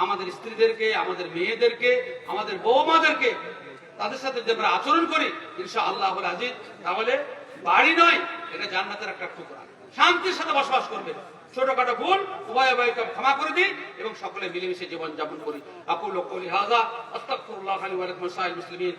আমাদের স্ত্রীদেরকে, আমাদের মেয়েদেরকে, আমাদের বৌমাদেরকে তাদের সাথে যে আমরা আচরণ করি ইনশাআল্লাহুল আজিজ, তাহলে বাড়ি নয়, এটা জান্নাতের একটা টুকরা, শান্তির সাথে বসবাস করবে। ছোটখাটো ভুল উভয় উভয়কে ক্ষমা করে দিই এবং সকলে মিলেমিশে জীবন যাপন করি। আকুলু কওলি হাযা আস্তাগফিরুল্লাহ লি ওয়া লাকুম ওয়া লিসাইরিল মুসলিমিন।